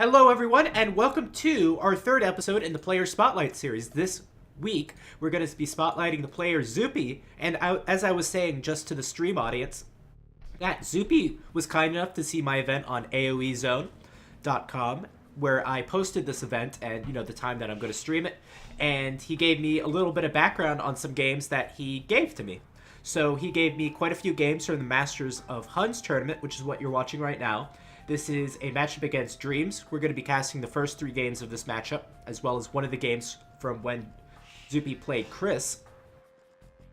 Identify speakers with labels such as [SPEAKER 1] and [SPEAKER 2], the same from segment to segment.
[SPEAKER 1] Hello, everyone, and welcome to our third episode in the Player Spotlight series. This week, we're going to be spotlighting the player Zuppi, and as I was saying just to the stream audience, that Zuppi was kind enough to see my event on AoEzone.com, where I posted this event and, the time that I'm going to stream it, and he gave me a little bit of background on some games that he gave to me. So he gave me quite a few games from the Masters of Huns tournament, which is what you're watching right now. This is a matchup against Dreams. We're going to be casting the first three games of this matchup, as well as one of the games from when Zuppi played Chris.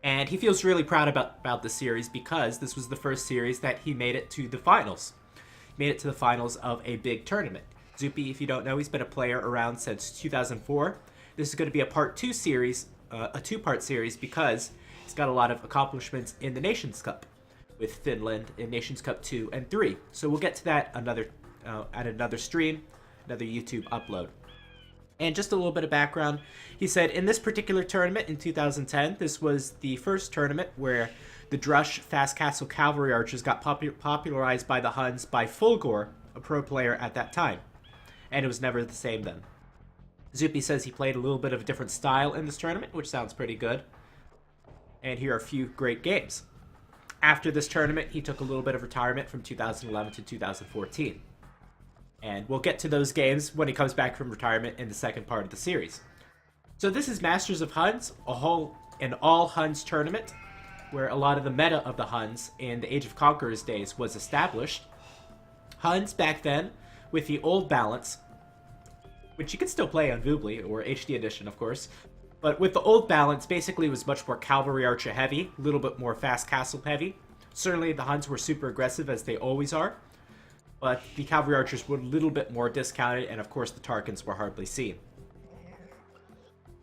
[SPEAKER 1] And he feels really proud about this series because this was the first series that he made it to the finals. He made it to the finals of a big tournament. Zuppi, if you don't know, he's been a player around since 2004. This is going to be a part two series, a two-part series, because he's got a lot of accomplishments in the Nations Cup with Finland in Nations Cup 2 and 3. So we'll get to that at another stream, another YouTube upload. And just a little bit of background. He said in this particular tournament in 2010, this was the first tournament where the Drush Fast Castle Cavalry Archers got popularized by the Huns by Fulgor, a pro player at that time. And it was never the same then. Zuppi says he played a little bit of a different style in this tournament, which sounds pretty good. And here are a few great games. After this tournament, he took a little bit of retirement from 2011 to 2014. And we'll get to those games when he comes back from retirement in the second part of the series. So this is Masters of Huns, an all-Huns tournament, where a lot of the meta of the Huns in the Age of Conquerors days was established. Huns back then, with the old balance, which you could still play on Voobly, or HD Edition, of course, but with the old balance, basically it was much more cavalry archer heavy, a little bit more fast castle heavy. Certainly the Huns were super aggressive, as they always are, but the cavalry archers were a little bit more discounted, and of course the Tarkans were hardly seen.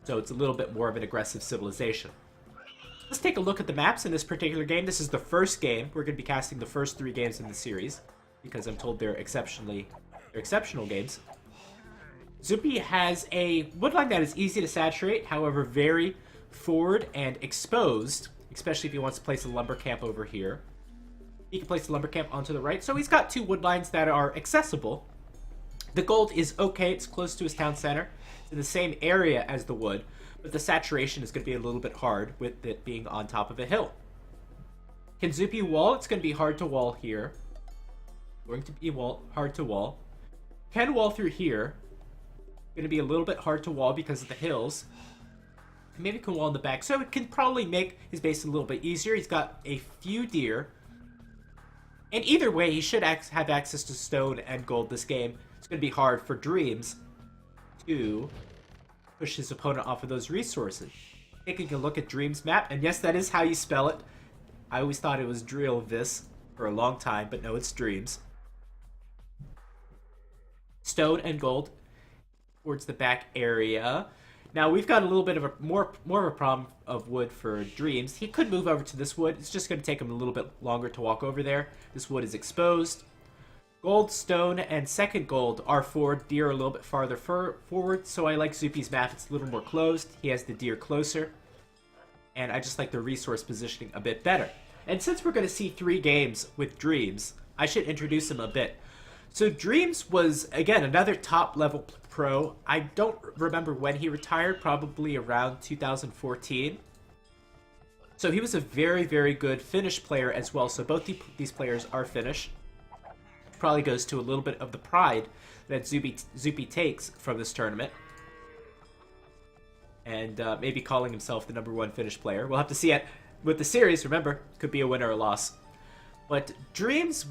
[SPEAKER 1] So it's a little bit more of an aggressive civilization. Let's take a look at the maps in this particular game. This is the first game. We're going to be casting the first three games in the series, because I'm told they're exceptional games. Zuppi has a woodline that is easy to saturate, however very forward and exposed, especially if he wants to place a lumber camp over here. He can place the lumber camp onto the right, so he's got two woodlines that are accessible. The gold is okay, it's close to his town center. It's in the same area as the wood, but the saturation is going to be a little bit hard with it being on top of a hill. Can Zuppi wall? It's going to be hard to wall here. Hard to wall. Can wall through here. Going to be a little bit hard to wall because of the hills. Maybe can wall in the back, so it can probably make his base a little bit easier. He's got a few deer, and either way, he should have access to stone and gold this game. It's going to be hard for Dreams to push his opponent off of those resources. Taking a look at Dreams' map, and yes, that is how you spell it. I always thought it was Drillvis for a long time, but no, it's Dreams. Stone and gold towards the back area. Now we've got a little bit of a more of a problem of wood for Dreams. He could move over to this wood. It's just going to take him a little bit longer to walk over there. This wood is exposed. Gold, stone, and second gold are forward. Deer are a little bit farther forward, so I like Zuppi's map. It's a little more closed. He has the deer closer, and I just like the resource positioning a bit better. And since we're going to see three games with Dreams, I should introduce him a bit. So Dreams was, again, another top-level pro. I don't remember when he retired, probably around 2014. So he was a very, very good Finnish player as well. So both these players are Finnish. Probably goes to a little bit of the pride that Zuppi takes from this tournament. And maybe calling himself the #1 Finnish player. We'll have to see it with the series. Remember, could be a win or a loss. But Dreams,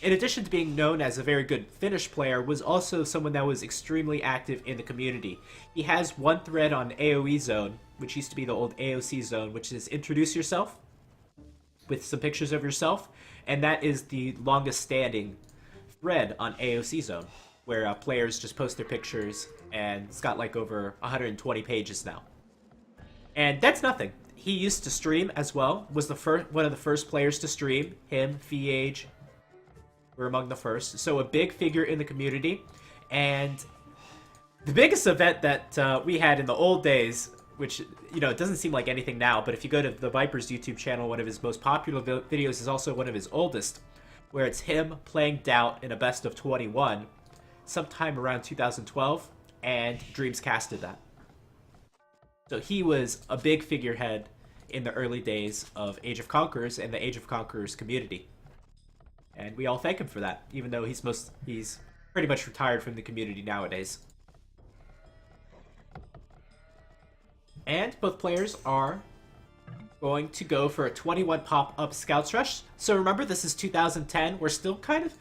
[SPEAKER 1] in addition to being known as a very good Finnish player, was also someone that was extremely active in the community. He has one thread on AoE Zone, which used to be the old AOC Zone, which is Introduce Yourself, with some pictures of yourself, and that is the longest standing thread on AOC Zone, where players just post their pictures, and it's got like over 120 pages now. And that's nothing. He used to stream as well, was one of the first players to stream. Him, Fiage, were among the first. So a big figure in the community. And the biggest event that we had in the old days, which, it doesn't seem like anything now, but if you go to the Viper's YouTube channel, one of his most popular videos is also one of his oldest, where it's him playing Doubt in a best of 21 sometime around 2012, and Dreams casted that. So he was a big figurehead in the early days of Age of Conquerors and the Age of Conquerors community. And we all thank him for that, even though he's pretty much retired from the community nowadays. And both players are going to go for a 21 pop-up Scouts Rush. So remember, this is 2010. We're still kind of...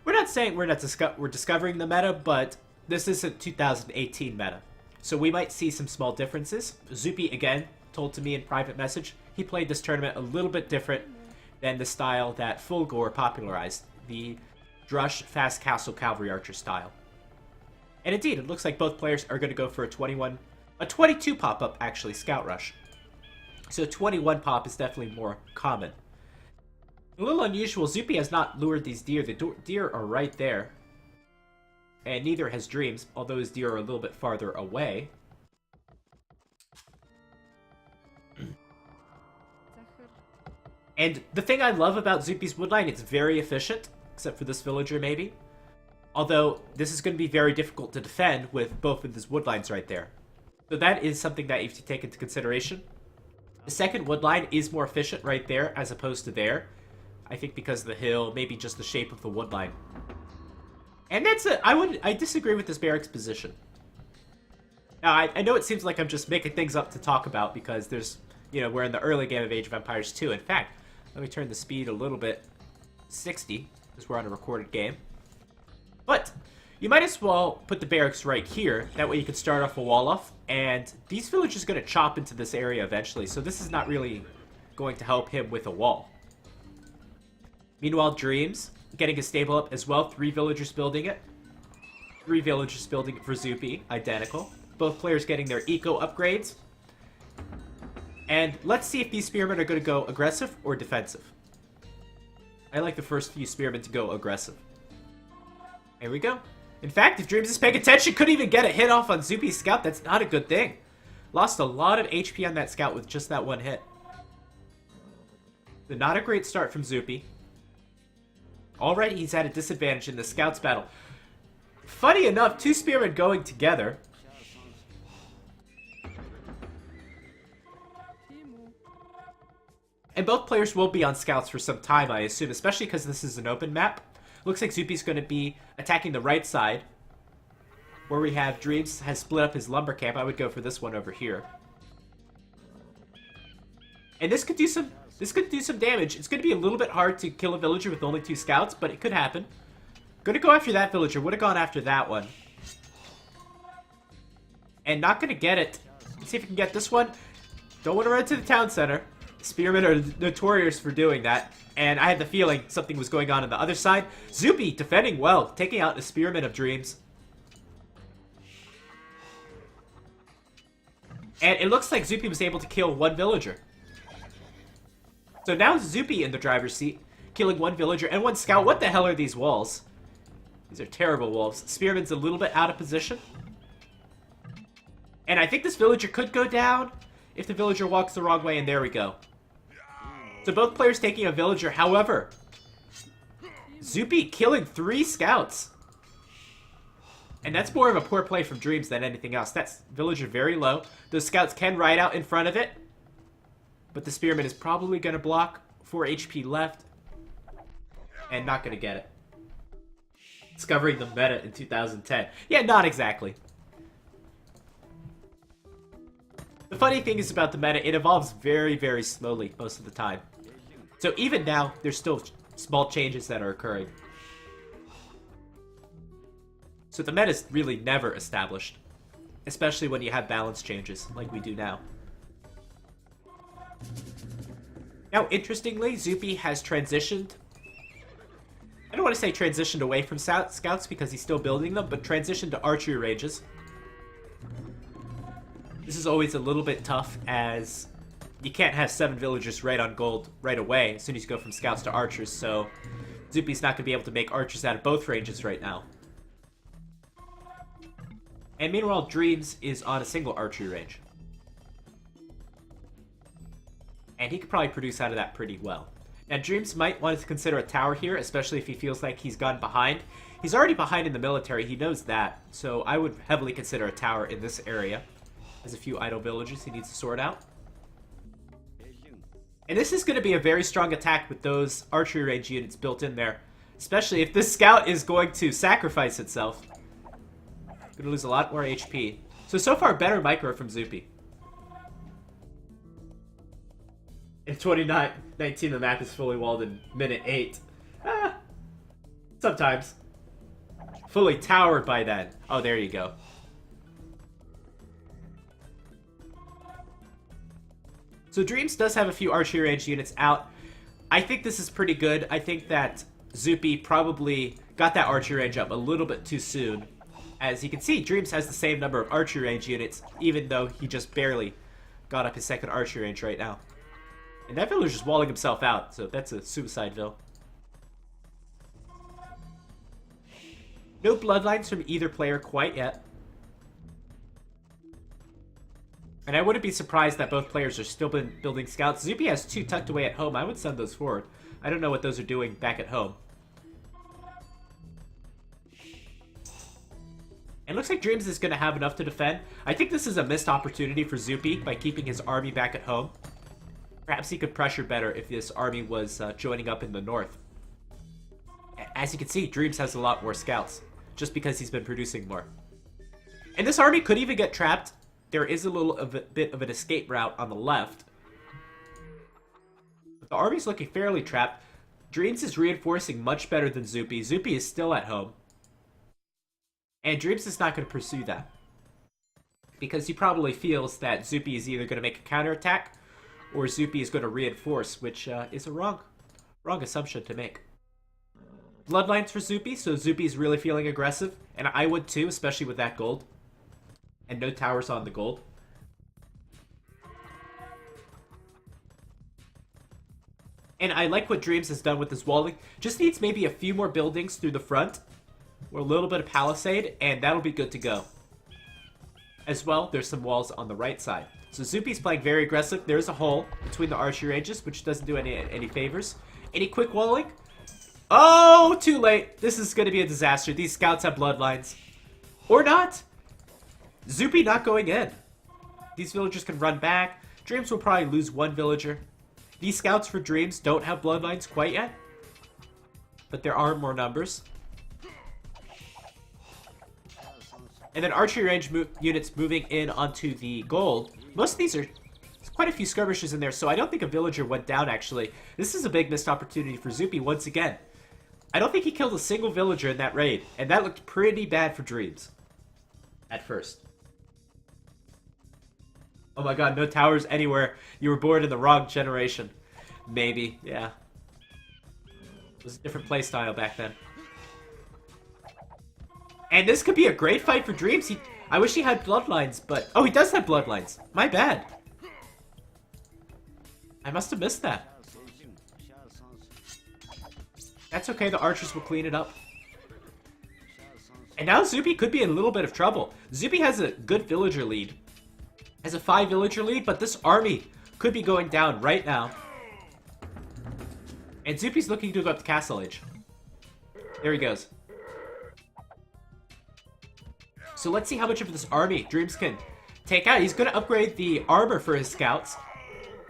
[SPEAKER 1] We're not saying we're discovering the meta, but this isn't 2018 meta. So we might see some small differences. Zuppi, again, told to me in private message, he played this tournament a little bit different than the style that Fulgore popularized, the Drush Fast Castle Cavalry Archer style. And indeed, it looks like both players are going to go for a 22 pop-up, actually, Scout Rush. So 21 pop is definitely more common. A little unusual, Zuppi has not lured these deer. The deer are right there. And neither has Dreams, although his deer are a little bit farther away. And the thing I love about Zuppi's woodline, it's very efficient, except for this villager maybe. Although, this is going to be very difficult to defend with both of his woodlines right there. So that is something that you have to take into consideration. The second woodline is more efficient right there as opposed to there. I think because of the hill, maybe just the shape of the woodline. And that's it. I disagree with this barracks position. Now, I know it seems like I'm just making things up to talk about because there's, we're in the early game of Age of Empires 2. In fact, let me turn the speed a little bit. 60, because we're on a recorded game. But you might as well put the barracks right here. That way you can start off a wall off. And these villagers are going to chop into this area eventually. So this is not really going to help him with a wall. Meanwhile, Dreams getting his stable up as well. 3 villagers building it. 3 villagers building it for Zuppi. Identical. Both players getting their eco upgrades. And let's see if these spearmen are going to go aggressive or defensive. I like the first few spearmen to go aggressive. There we go. In fact, if Dreams is paying attention, couldn't even get a hit off on Zuppi's scout. That's not a good thing. Lost a lot of HP on that scout with just that one hit. So not a great start from Zuppi. Already he's at a disadvantage in the scouts battle. Funny enough, 2 spearmen going together. And both players will be on scouts for some time, I assume, especially because this is an open map. Looks like Zuppi's going to be attacking the right side, where we have Dreams has split up his lumber camp. I would go for this one over here. And this could do some damage. It's going to be a little bit hard to kill a villager with only 2 scouts, but it could happen. Going to go after that villager. Would have gone after that one. And not going to get it. Let's see if we can get this one. Don't want to run to the town center. Spearmen are notorious for doing that. And I had the feeling something was going on the other side. Zuppi defending well, taking out the Spearman of Dreams. And it looks like Zuppi was able to kill 1 villager. So now Zuppi in the driver's seat, killing 1 villager and 1 scout. What the hell are these walls? These are terrible walls. Spearman's a little bit out of position. And I think this villager could go down if the villager walks the wrong way, and there we go. So both players taking a villager. However, Zuppi killing 3 scouts. And that's more of a poor play from Dreams than anything else. That's villager very low. Those scouts can ride out in front of it. But the spearman is probably going to block. 4 HP left. And not going to get it. Discovering the meta in 2010. Yeah, not exactly. The funny thing is about the meta, it evolves very, very slowly most of the time. So even now, there's still small changes that are occurring. So the meta is really never established. Especially when you have balance changes, like we do now. Now, interestingly, Zuppi has transitioned. I don't want to say transitioned away from scouts because he's still building them, but transitioned to archery ranges. This is always a little bit tough, as you can't have 7 villagers right on gold right away as soon as you go from scouts to archers, so Zuppi's not going to be able to make archers out of both ranges right now. And meanwhile, Dreams is on a single archery range. And he could probably produce out of that pretty well. And Dreams might want to consider a tower here, especially if he feels like he's gone behind. He's already behind in the military, he knows that. So I would heavily consider a tower in this area. There's a few idle villages he needs to sort out. And this is going to be a very strong attack with those archery range units built in there. Especially if this scout is going to sacrifice itself. Going to lose a lot more HP. So far, better micro from Zuppi. In 2019, the map is fully walled in minute 8. Sometimes. Fully towered by then. Oh, there you go. So Dreams does have a few archery range units out. I think this is pretty good. I think that Zuppi probably got that archery range up a little bit too soon. As you can see, Dreams has the same number of archery range units, even though he just barely got up his second archery range right now. And that villager is walling himself out, so that's a suicideville. No bloodlines from either player quite yet. And I wouldn't be surprised that both players are still building scouts. Zuppi has 2 tucked away at home. I would send those forward. I don't know what those are doing back at home. It looks like Dreams is going to have enough to defend. I think this is a missed opportunity for Zuppi by keeping his army back at home. Perhaps he could pressure better if this army was joining up in the north. As you can see, Dreams has a lot more scouts, just because he's been producing more. And this army could even get trapped. There is a little bit of an escape route on the left. But the army's looking fairly trapped. Dreams is reinforcing much better than Zuppi. Zuppi is still at home. And Dreams is not going to pursue that. Because he probably feels that Zuppi is either going to make a counterattack or Zuppi is going to reinforce, which is a wrong assumption to make. Bloodlines for Zuppi, so Zuppi is really feeling aggressive. And I would too, especially with that gold. And no towers on the gold. And I like what Dreams has done with this walling. Just needs maybe a few more buildings through the front. Or a little bit of palisade, and that'll be good to go. As well, there's some walls on the right side. So Zuppi's playing very aggressive. There's a hole between the archery ranges, which doesn't do any favors. Any quick walling? Oh, too late. This is going to be a disaster. These scouts have bloodlines. Or not. Zuppi not going in. These villagers can run back. Dreams will probably lose 1 villager. These scouts for Dreams don't have bloodlines quite yet. But there are more numbers. And then archery range units moving in onto the gold. Most of these are... There's quite a few skirmishes in there, so I don't think a villager went down, actually. This is a big missed opportunity for Zuppi once again. I don't think he killed a single villager in that raid. And that looked pretty bad for Dreams. At first. Oh my god, no towers anywhere. You were born in the wrong generation. Maybe, yeah. It was a different playstyle back then. And this could be a great fight for Dreams. I wish he had bloodlines, but... Oh, he does have bloodlines. My bad. I must have missed that. That's okay, the archers will clean it up. And now Zuppi could be in a little bit of trouble. Zuppi has a good villager lead. Has a 5 villager lead, but this army could be going down right now. And Zuppi's looking to go up to Castle Age. There he goes. So let's see how much of this army Dreams can take out. He's going to upgrade the armor for his scouts.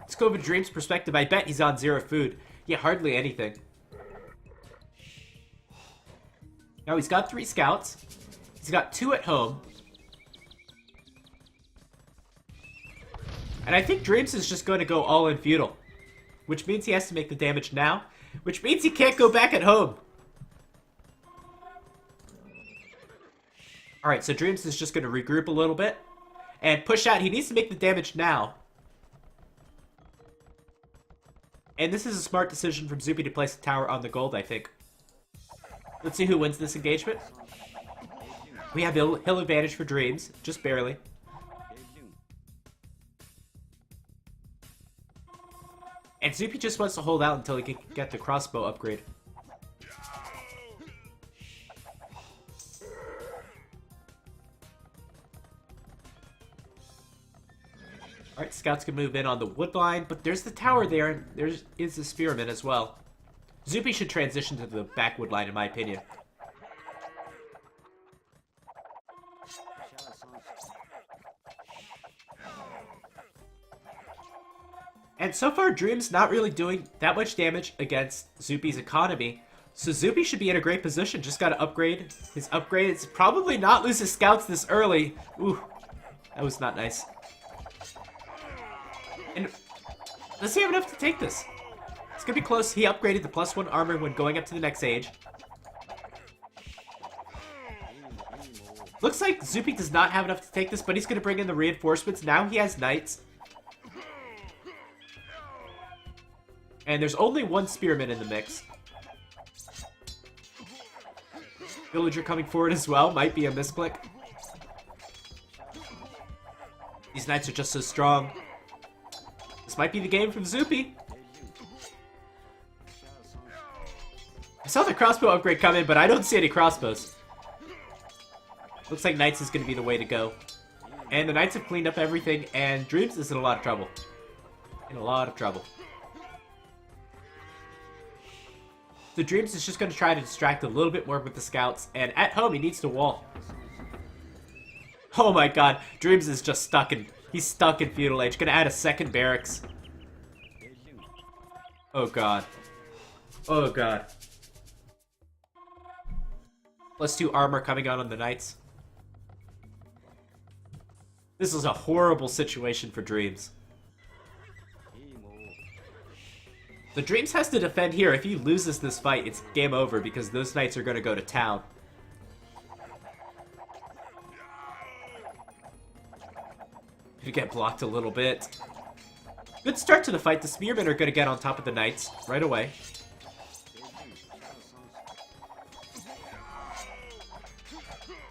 [SPEAKER 1] Let's go over Dreams' perspective. I bet he's on 0 food. Yeah, hardly anything. Now he's got 3 scouts. He's got 2 at home. And I think Dreams is just going to go all in feudal. Which means he has to make the damage now. Which means he can't go back at home. Alright, so Dreams is just going to regroup a little bit. And push out. He needs to make the damage now. And this is a smart decision from Zuppi to place a tower on the gold, I think. Let's see who wins this engagement. We have hill advantage for Dreams. Just barely. And Zuppi just wants to hold out until he can get the crossbow upgrade. Alright, scouts can move in on the wood line, but there's the tower there, and there is the spearman as well. Zuppi should transition to the back wood line, in my opinion. And so far, Dream's not really doing that much damage against Zuppi's economy. So Zuppi should be in a great position. Just gotta upgrade his upgrades. Probably not lose his scouts this early. Ooh, that was not nice. And does he have enough to take this? It's gonna be close. He upgraded the +1 armor when going up to the next age. Looks like Zuppi does not have enough to take this, but he's gonna bring in the reinforcements. Now he has knights. And there's only one spearman in the mix. Villager coming forward as well. Might be a misclick. These knights are just so strong. This might be the game from Zuppi. I saw the crossbow upgrade come in, but I don't see any crossbows. Looks like knights is going to be the way to go. And the knights have cleaned up everything, and Dreams is in a lot of trouble. In a lot of trouble. The Dreams is just going to try to distract a little bit more with the scouts, and at home he needs to wall. Oh my god, Dreams is just stuck in... He's stuck in Feudal Age. Gonna add a second barracks. Oh god. Oh god. +2 armor coming out on the knights. This is a horrible situation for Dreams. The Dreams has to defend here. If he loses this fight, it's game over because those knights are going to go to town. Gonna get blocked a little bit. Good start to the fight. The spearmen are going to get on top of the knights right away.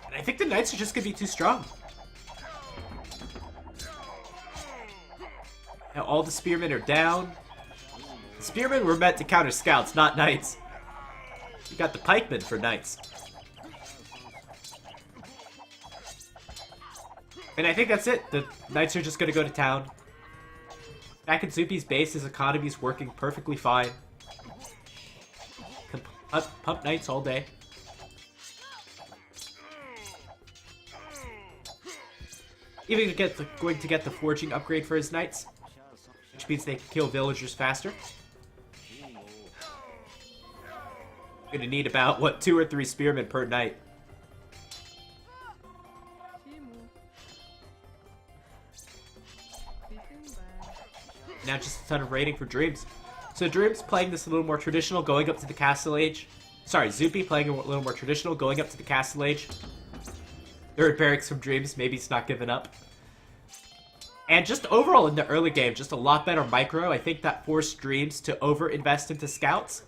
[SPEAKER 1] And I think the knights are just going to be too strong. Now all the spearmen are down. The spearmen were meant to counter scouts, not knights. You got the pikemen for knights. And I think that's it. The knights are just going to go to town. Back at Zuppi's base, his economy's working perfectly fine. Can pump knights all day. Even going to get the forging upgrade for his knights, which means they can kill villagers faster. Gonna need about, what, 2 or 3 spearmen per knight. Now just a ton of raiding for Dreams. So Dreams playing this a little more traditional, going up to the Castle Age. Sorry, Zuppi playing a little more traditional, going up to the Castle Age. Third barracks from Dreams, maybe it's not giving up. And just overall in the early game, just a lot better micro. I think that forced Dreams to over-invest into scouts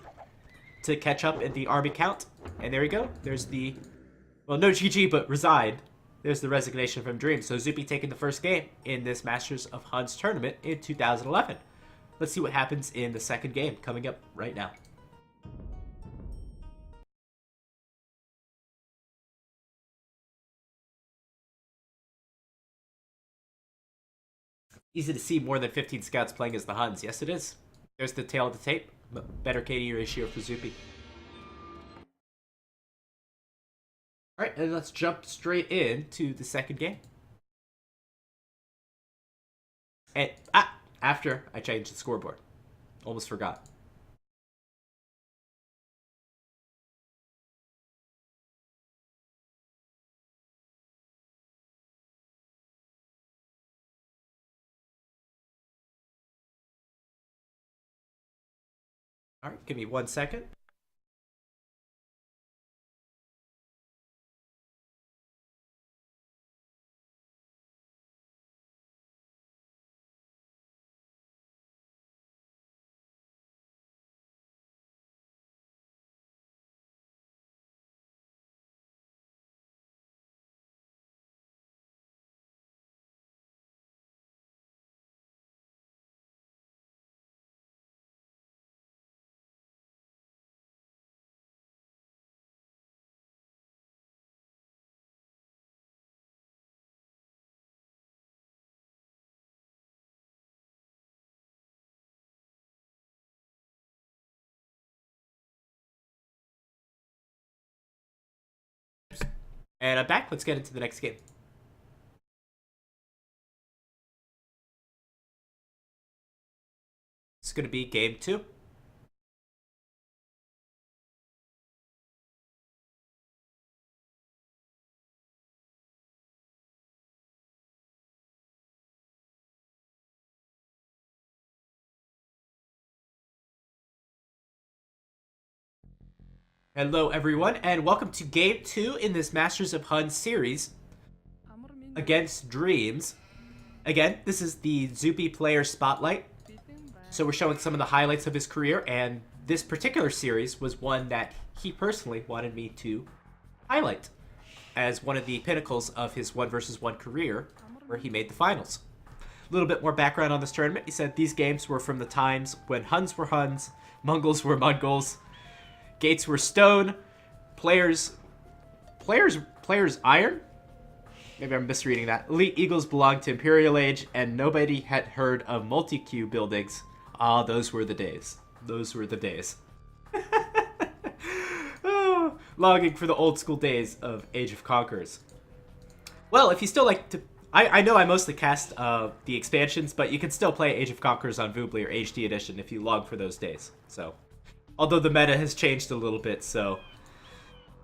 [SPEAKER 1] to catch up in the army count. And there we go. There's the, well, no GG, but resign. There's the resignation from Dreams. So Zuppi taking the first game in this Masters of Huns tournament in 2011. Let's see what happens in the second game coming up right now. Easy to see more than 15 scouts playing as the Huns. Yes, it is. There's the tail of the tape. Better KD ratio for Zuppi. Alright, and let's jump straight into the second game. And, after I changed the scoreboard. Almost forgot. Alright, give me 1 second. And I'm back. Let's get into the next game. It's going to be game 2. Hello, everyone, and welcome to Game 2 in this Masters of Hun series against Dreams. Again, this is the Zuppi player spotlight, so we're showing some of the highlights of his career, and this particular series was one that he personally wanted me to highlight as one of the pinnacles of his 1 versus 1 career, where he made the finals. A little bit more background on this tournament. He said these games were from the times when Huns were Huns, Mongols were Mongols, gates were stone, players iron? Maybe I'm misreading that. Elite Eagles belonged to Imperial Age, and nobody had heard of multi-queue buildings. Ah, those were the days. Those were the days. Oh, longing for the old school days of Age of Conquerors. Well, if you still like to... I know I mostly cast the expansions, but you can still play Age of Conquerors on Voobly or HD Edition if you long for those days. So... although the meta has changed a little bit, so...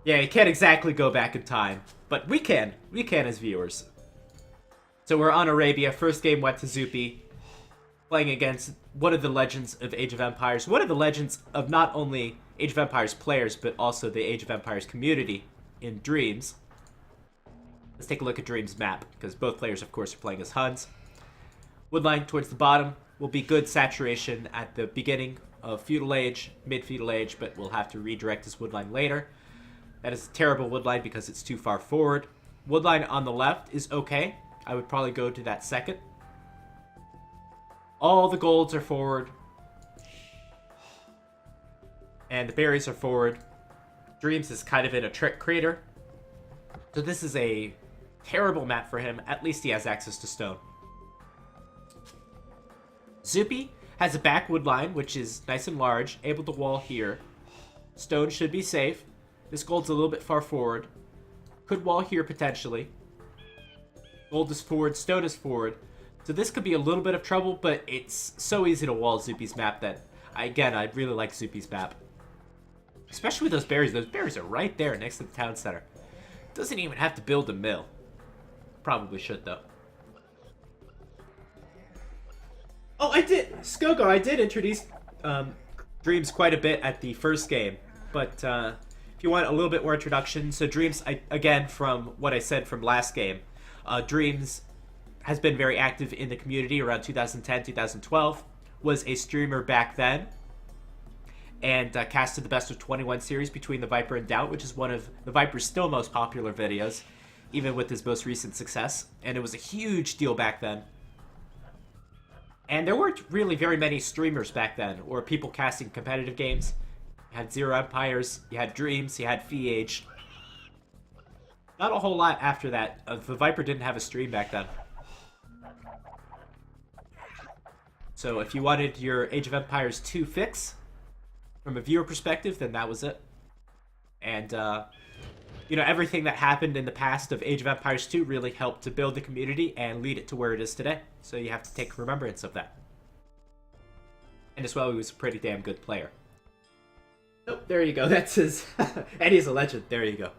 [SPEAKER 1] yeah, you can't exactly go back in time. But we can. We can as viewers. So we're on Arabia. First game went to Zuppi. Playing against one of the legends of Age of Empires. One of the legends of not only Age of Empires players, but also the Age of Empires community in Dreams. Let's take a look at Dreams' map, because both players, of course, are playing as Huns. Woodline towards the bottom will be good saturation at the beginning of Feudal Age, mid-Feudal Age, but we'll have to redirect this woodline later. That is a terrible woodline because it's too far forward. Woodline on the left is okay. I would probably go to that second. All the golds are forward. And the berries are forward. Dreams is kind of in a trick crater. So this is a terrible map for him. At least he has access to stone. Zuppi has a backwood line, which is nice and large, able to wall here. Stone should be safe. This gold's a little bit far forward. Could wall here potentially. Gold is forward, stone is forward. So this could be a little bit of trouble, but it's so easy to wall Zuppi's map that, again, I really like Zuppi's map. Especially with those berries. Those berries are right there next to the town center. Doesn't even have to build a mill. Probably should, though. Oh, I did! Skogo, I did introduce Dreams quite a bit at the first game. But if you want a little bit more introduction, so Dreams, again, from what I said from last game, Dreams has been very active in the community around 2010, 2012, was a streamer back then, and casted the Best of 21 series between the Viper and Doubt, which is one of the Viper's still most popular videos, even with his most recent success, and it was a huge deal back then. And there weren't really very many streamers back then, or people casting competitive games. You had Zero Empires, you had Dreams, you had VH. Not a whole lot after that. The Viper didn't have a stream back then. So if you wanted your Age of Empires 2 fix, from a viewer perspective, then that was it. And, you know, everything that happened in the past of Age of Empires 2 really helped to build the community and lead it to where it is today. So you have to take remembrance of that. And as well, he was a pretty damn good player. Oh, there you go. That's his... and he's a legend. There you go.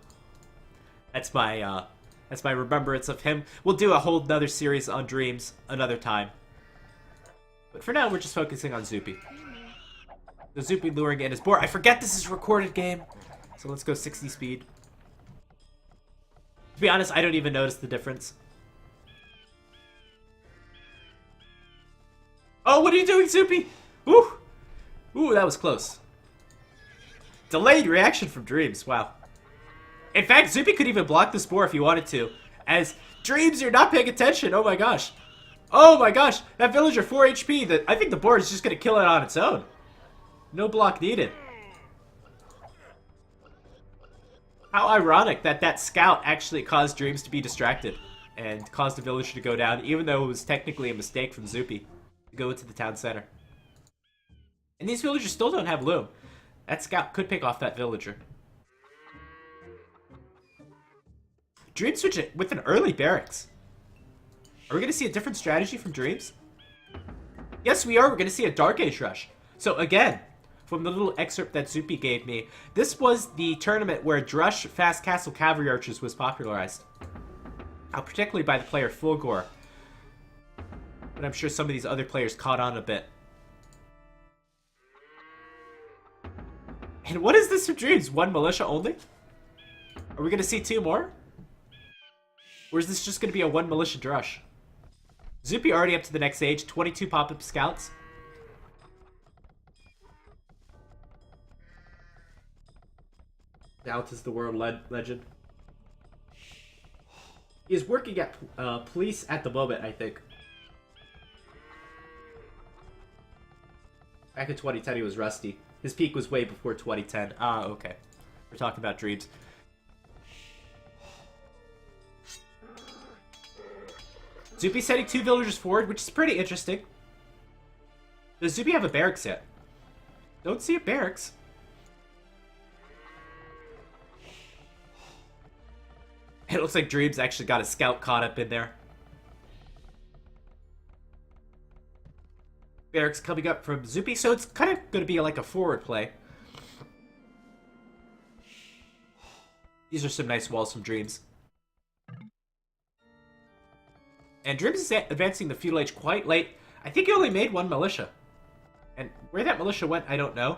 [SPEAKER 1] That's my remembrance of him. We'll do a whole nother series on Dreams another time. But for now, we're just focusing on Zuppi. The Zuppi luring in his board. I forget this is a recorded game. So let's go 60 speed. To be honest, I don't even notice the difference. Oh, what are you doing, Zuppi? Ooh. Ooh, that was close. Delayed reaction from Dreams. Wow. In fact, Zuppi could even block the spore if he wanted to. As Dreams, you're not paying attention. Oh my gosh. Oh my gosh. That villager 4 HP. I think the board is just going to kill it on its own. No block needed. How ironic that that scout actually caused Dreams to be distracted and caused the villager to go down, even though it was technically a mistake from Zuppi to go into the town center. And these villagers still don't have loom. That scout could pick off that villager. Dreams with an early barracks. Are we going to see a different strategy from Dreams? Yes, we are. We're going to see a Dark Age rush. So again, from the little excerpt that Zuppi gave me, this was the tournament where Drush Fast Castle Cavalry Archers was popularized. Particularly by the player Fulgore. But I'm sure some of these other players caught on a bit. And what is this for Dreams? One militia only? Are we going to see 2 more? Or is this just going to be a 1 militia drush? Zuppi already up to the next age. 22 pop-up scouts. Doubt is the world legend. He is working at police at the moment, I think. Back in 2010, he was rusty. His peak was way before 2010. Ah, okay. We're talking about Dreams. Zuppi sending 2 villagers forward, which is pretty interesting. Does Zuppi have a barracks yet? Don't see a barracks. It looks like Dreams actually got a scout caught up in there. Barracks coming up from Zuppi, so it's kind of going to be like a forward play. These are some nice walls from Dreams. And Dreams is advancing the feudal age quite late. I think he only made 1 militia. And where that militia went, I don't know.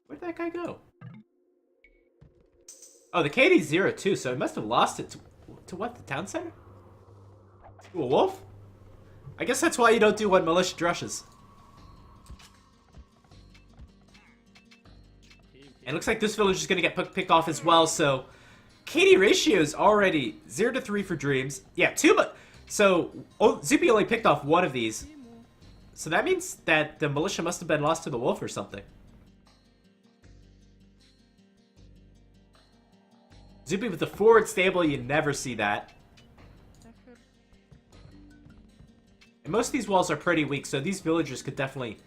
[SPEAKER 1] Where'd that guy go? Oh, the KD's 0 too, so he must have lost it to what, the town center? To a wolf? I guess that's why you don't do 1 militia drushes. And it looks like this village is going to get picked off as well, so... KD ratio is already 0 to 3 for Dreams. Yeah, 2, but... So, Zuppi only picked off 1 of these. So that means that the militia must have been lost to the wolf or something. Zuppi with the forward stable, you never see that. And most of these walls are pretty weak, so these villagers could definitely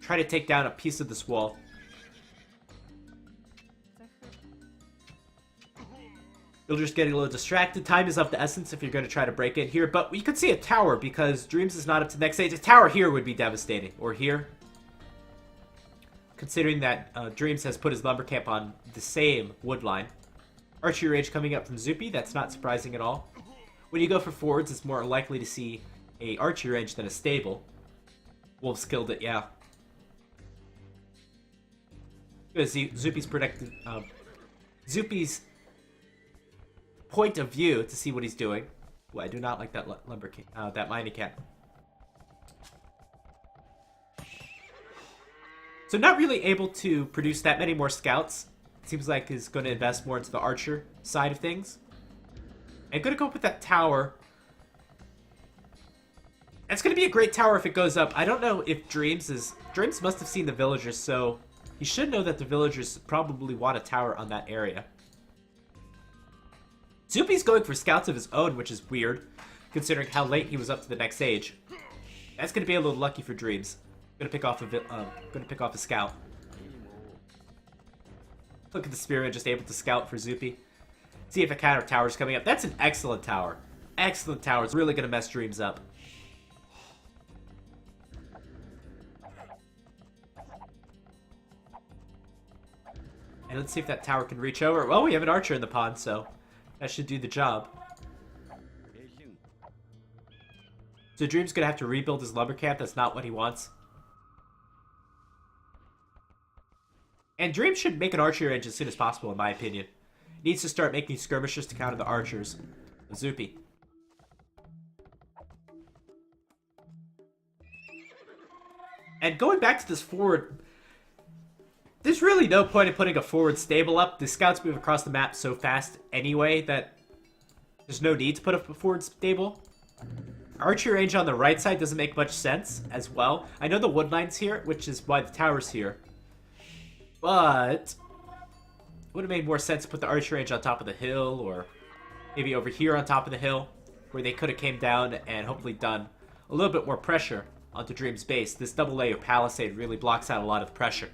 [SPEAKER 1] try to take down a piece of this wall. Villagers getting a little distracted. Time is of the essence if you're going to try to break in here, but we could see a tower because Dreams is not up to the next stage. A tower here would be devastating, or here. Considering that Dreams has put his lumber camp on the same wood line. Archery range coming up from Zuppi, that's not surprising at all. When you go for forwards, it's more likely to see a archery range than a stable. Wolves killed it, yeah. Because Zuppi's predicted, Zuppi's point of view to see what he's doing. Ooh, I do not like that lumber camp, that mining camp. So not really able to produce that many more scouts. Seems like he's going to invest more into the archer side of things. And going to go up with that tower. It's going to be a great tower if it goes up. I don't know if Dreams must have seen the villagers, so he should know that the villagers probably want a tower on that area. Zuppi's going for scouts of his own, which is weird, considering how late he was up to the next age. That's going to be a little lucky for Dreams. Going to pick off a scout. Look at the spearman just able to scout for Zuppi. See if a counter tower's coming up. That's an excellent tower. Excellent tower. It's really going to mess Dreams up. And let's see if that tower can reach over. Well, we have an archer in the pond, so that should do the job. So Dream's going to have to rebuild his lumber camp. That's not what he wants. And Dream should make an archery range as soon as possible, in my opinion. He needs to start making skirmishers to counter the archers. Zuppi. And going back to this forward, there's really no point in putting a forward stable up. The scouts move across the map so fast anyway that there's no need to put up a forward stable. Archery range on the right side doesn't make much sense as well. I know the wood line's here, which is why the tower's here. But it would have made more sense to put the archery range on top of the hill, or maybe over here on top of the hill, where they could have came down and hopefully done a little bit more pressure onto Dream's base. This double layer palisade really blocks out a lot of pressure.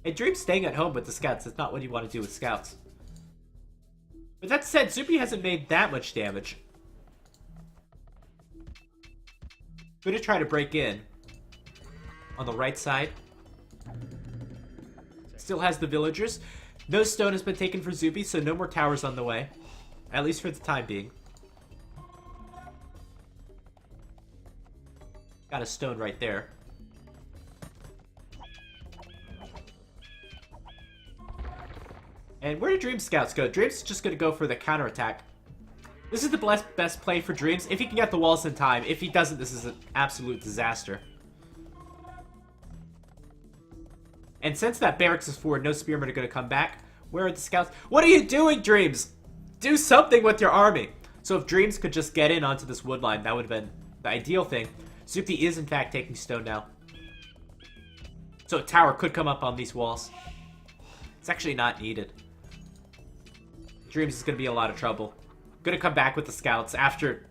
[SPEAKER 1] And Dream's staying at home with the scouts. That's not what you want to do with scouts. But that said, Zuppi hasn't made that much damage. Gonna try to break in. On the right side. Still has the villagers. No stone has been taken for Zuppi, so no more towers on the way. At least for the time being. Got a stone right there. And where do Dream Scouts go? Dream's just going to go for the counterattack. This is the best play for Dreams. If he can get the walls in time. If he doesn't, this is an absolute disaster. And since that barracks is forward, no spearmen are going to come back. Where are the scouts? What are you doing, Dreams? Do something with your army. So if Dreams could just get in onto this wood line, that would have been the ideal thing. Zuppi is, in fact, taking stone now. So a tower could come up on these walls. It's actually not needed. Dreams is going to be in a lot of trouble. Going to come back with the scouts after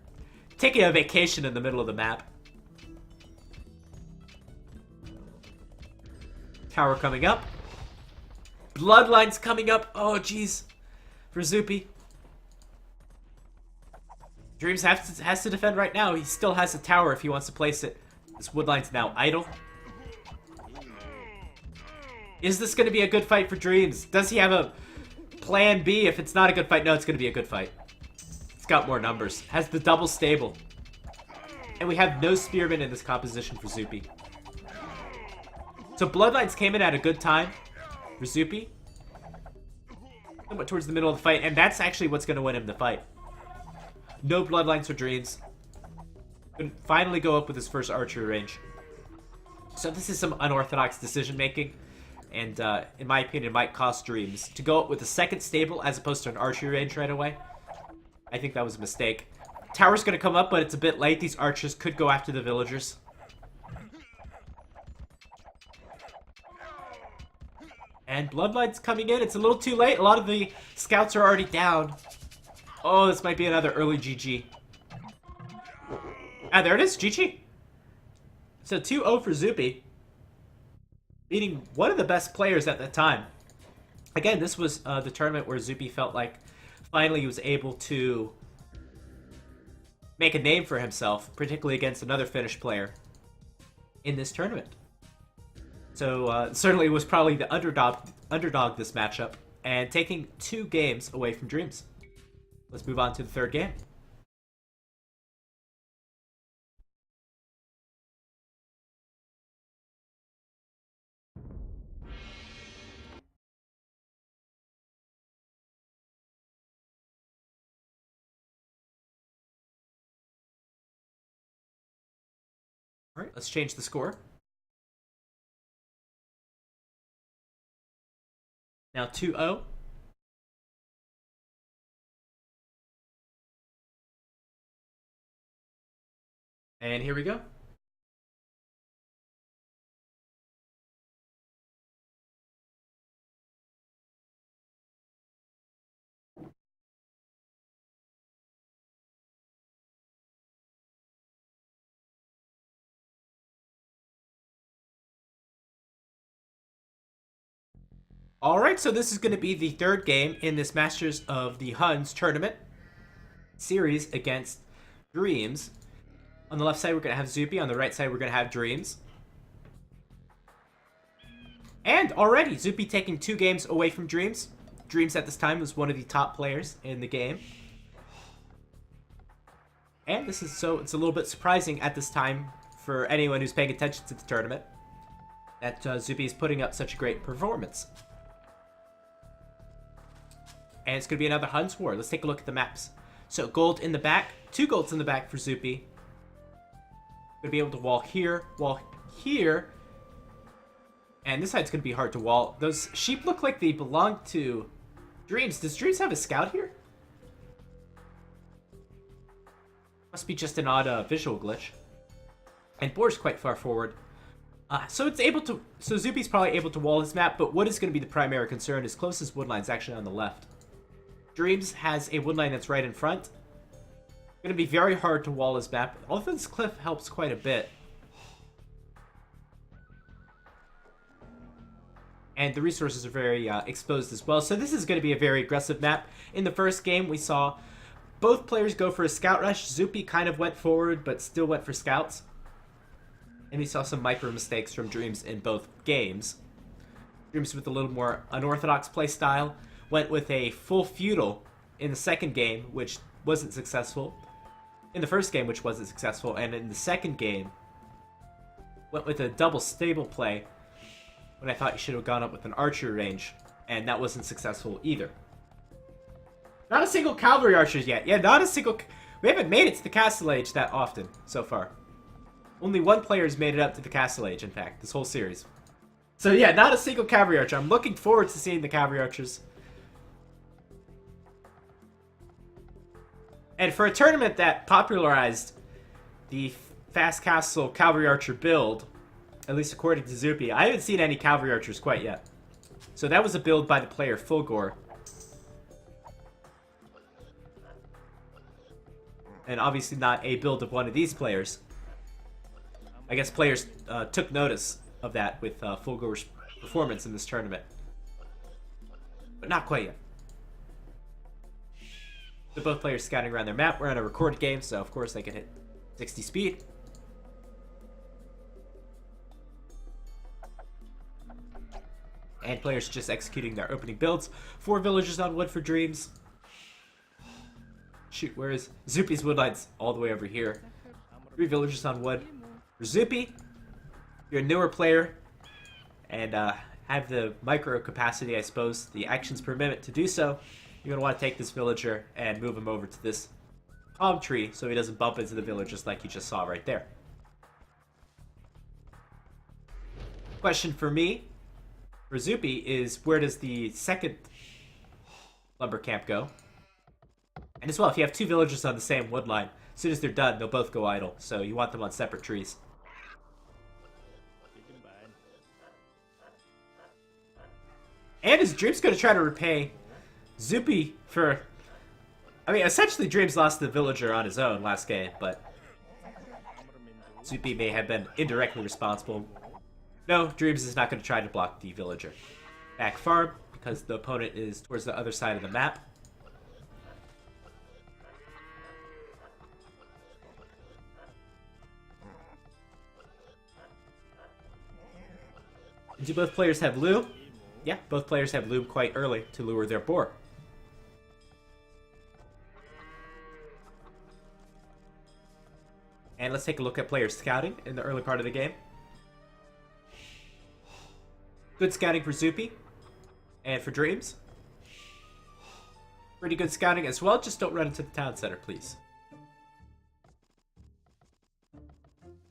[SPEAKER 1] taking a vacation in the middle of the map. Tower coming up. Bloodlines coming up. Oh, jeez. For Zuppi. Dreams has to defend right now. He still has a tower if he wants to place it. This woodline's now idle. Is this going to be a good fight for Dreams? Does he have a plan B? If it's not a good fight, no, it's going to be a good fight. It's got more numbers. Has the double stable. And we have no spearmen in this composition for Zuppi. So Bloodlines came in at a good time for Zuppi. Somewhat towards the middle of the fight, and that's actually what's going to win him the fight. No Bloodlines for Dreams. Can finally go up with his first archery range. So this is some unorthodox decision making. And in my opinion, it might cost Dreams. To go up with a second stable as opposed to an archery range right away, I think that was a mistake. Tower's going to come up, but it's a bit late. These archers could go after the villagers. And Bloodline's coming in. It's a little too late. A lot of the scouts are already down. Oh, this might be another early GG. Ah, there it is. GG. So 2-0 for Zuppi. Beating one of the best players at the time. Again, this was the tournament where Zuppi felt like finally he was able to make a name for himself, particularly against another Finnish player in this tournament. So certainly was probably the underdog this matchup, and taking 2 games away from Dreams. Let's move on to the third game. All right, let's change the score. Now 2-0. And here we go. Alright, so this is going to be the third game in this Masters of the Huns tournament series against Dreams. On the left side, we're going to have Zuppi. On the right side, we're going to have Dreams. And already, Zuppi taking 2 games away from Dreams. Dreams at this time was one of the top players in the game. And this is it's a little bit surprising at this time for anyone who's paying attention to the tournament that Zuppi is putting up such a great performance. And it's going to be another Huns war. Let's take a look at the maps. So gold in the back. 2 golds in the back for Zuppi. Going to be able to wall here. And this side's going to be hard to wall. Those sheep look like they belong to Dreams. Does Dreams have a scout here? Must be just an odd visual glitch. And Boar's quite far forward. So Zuppi's probably able to wall his map, but what is going to be the primary concern? His closest woodline's actually on the left. Dreams has a woodline that's right in front. Going to be very hard to wall his map. Although this cliff helps quite a bit. And the resources are very exposed as well. So this is going to be a very aggressive map. In the first game, we saw both players go for a scout rush. Zuppi kind of went forward, but still went for scouts. And we saw some micro mistakes from Dreams in both games. Dreams with a little more unorthodox play style went with a full feudal in the second game, which wasn't successful. In the first game, which wasn't successful. And in the second game, went with a double stable play when I thought you should have gone up with an archer range, and that wasn't successful either. Not a single cavalry archers yet. Yeah, not a single... We haven't made it to the castle age that often so far. Only one player's made it up to the castle age, in fact, this whole series. So yeah, not a single cavalry archer. I'm looking forward to seeing the cavalry archers. And for a tournament that popularized the fast castle cavalry archer build, at least according to Zuppi, I haven't seen any cavalry archers quite yet. So that was a build by the player Fulgore. And obviously not a build of one of these players. I guess players took notice of that with Fulgore's performance in this tournament. But not quite yet. So both players scouting around their map. We're on a recorded game, so of course they can hit 60 speed. And players just executing their opening builds. 4 villagers on wood for Dreams. Shoot, where is Zuppi's woodlines? All the way over here. 3 villagers on wood. For Zuppi, you're a newer player and have the micro capacity, I suppose, the actions per minute to do so. You're going to want to take this villager and move him over to this palm tree so he doesn't bump into the villagers like you just saw right there. Question for me, for Zuppi, is where does the second lumber camp go? And as well, if you have 2 villagers on the same wood line, as soon as they're done, they'll both go idle. So you want them on separate trees. And is Dreams going to try to repay Zuppi for... I mean, essentially Dreams lost the villager on his own last game, but Zuppi may have been indirectly responsible. No, Dreams is not going to try to block the villager. Back farm, because the opponent is towards the other side of the map. Do both players have loom? Yeah, both players have loom quite early to lure their boar. And let's take a look at player scouting in the early part of the game. Good scouting for Zuppi. And for Dreams. Pretty good scouting as well, just don't run into the town center, please.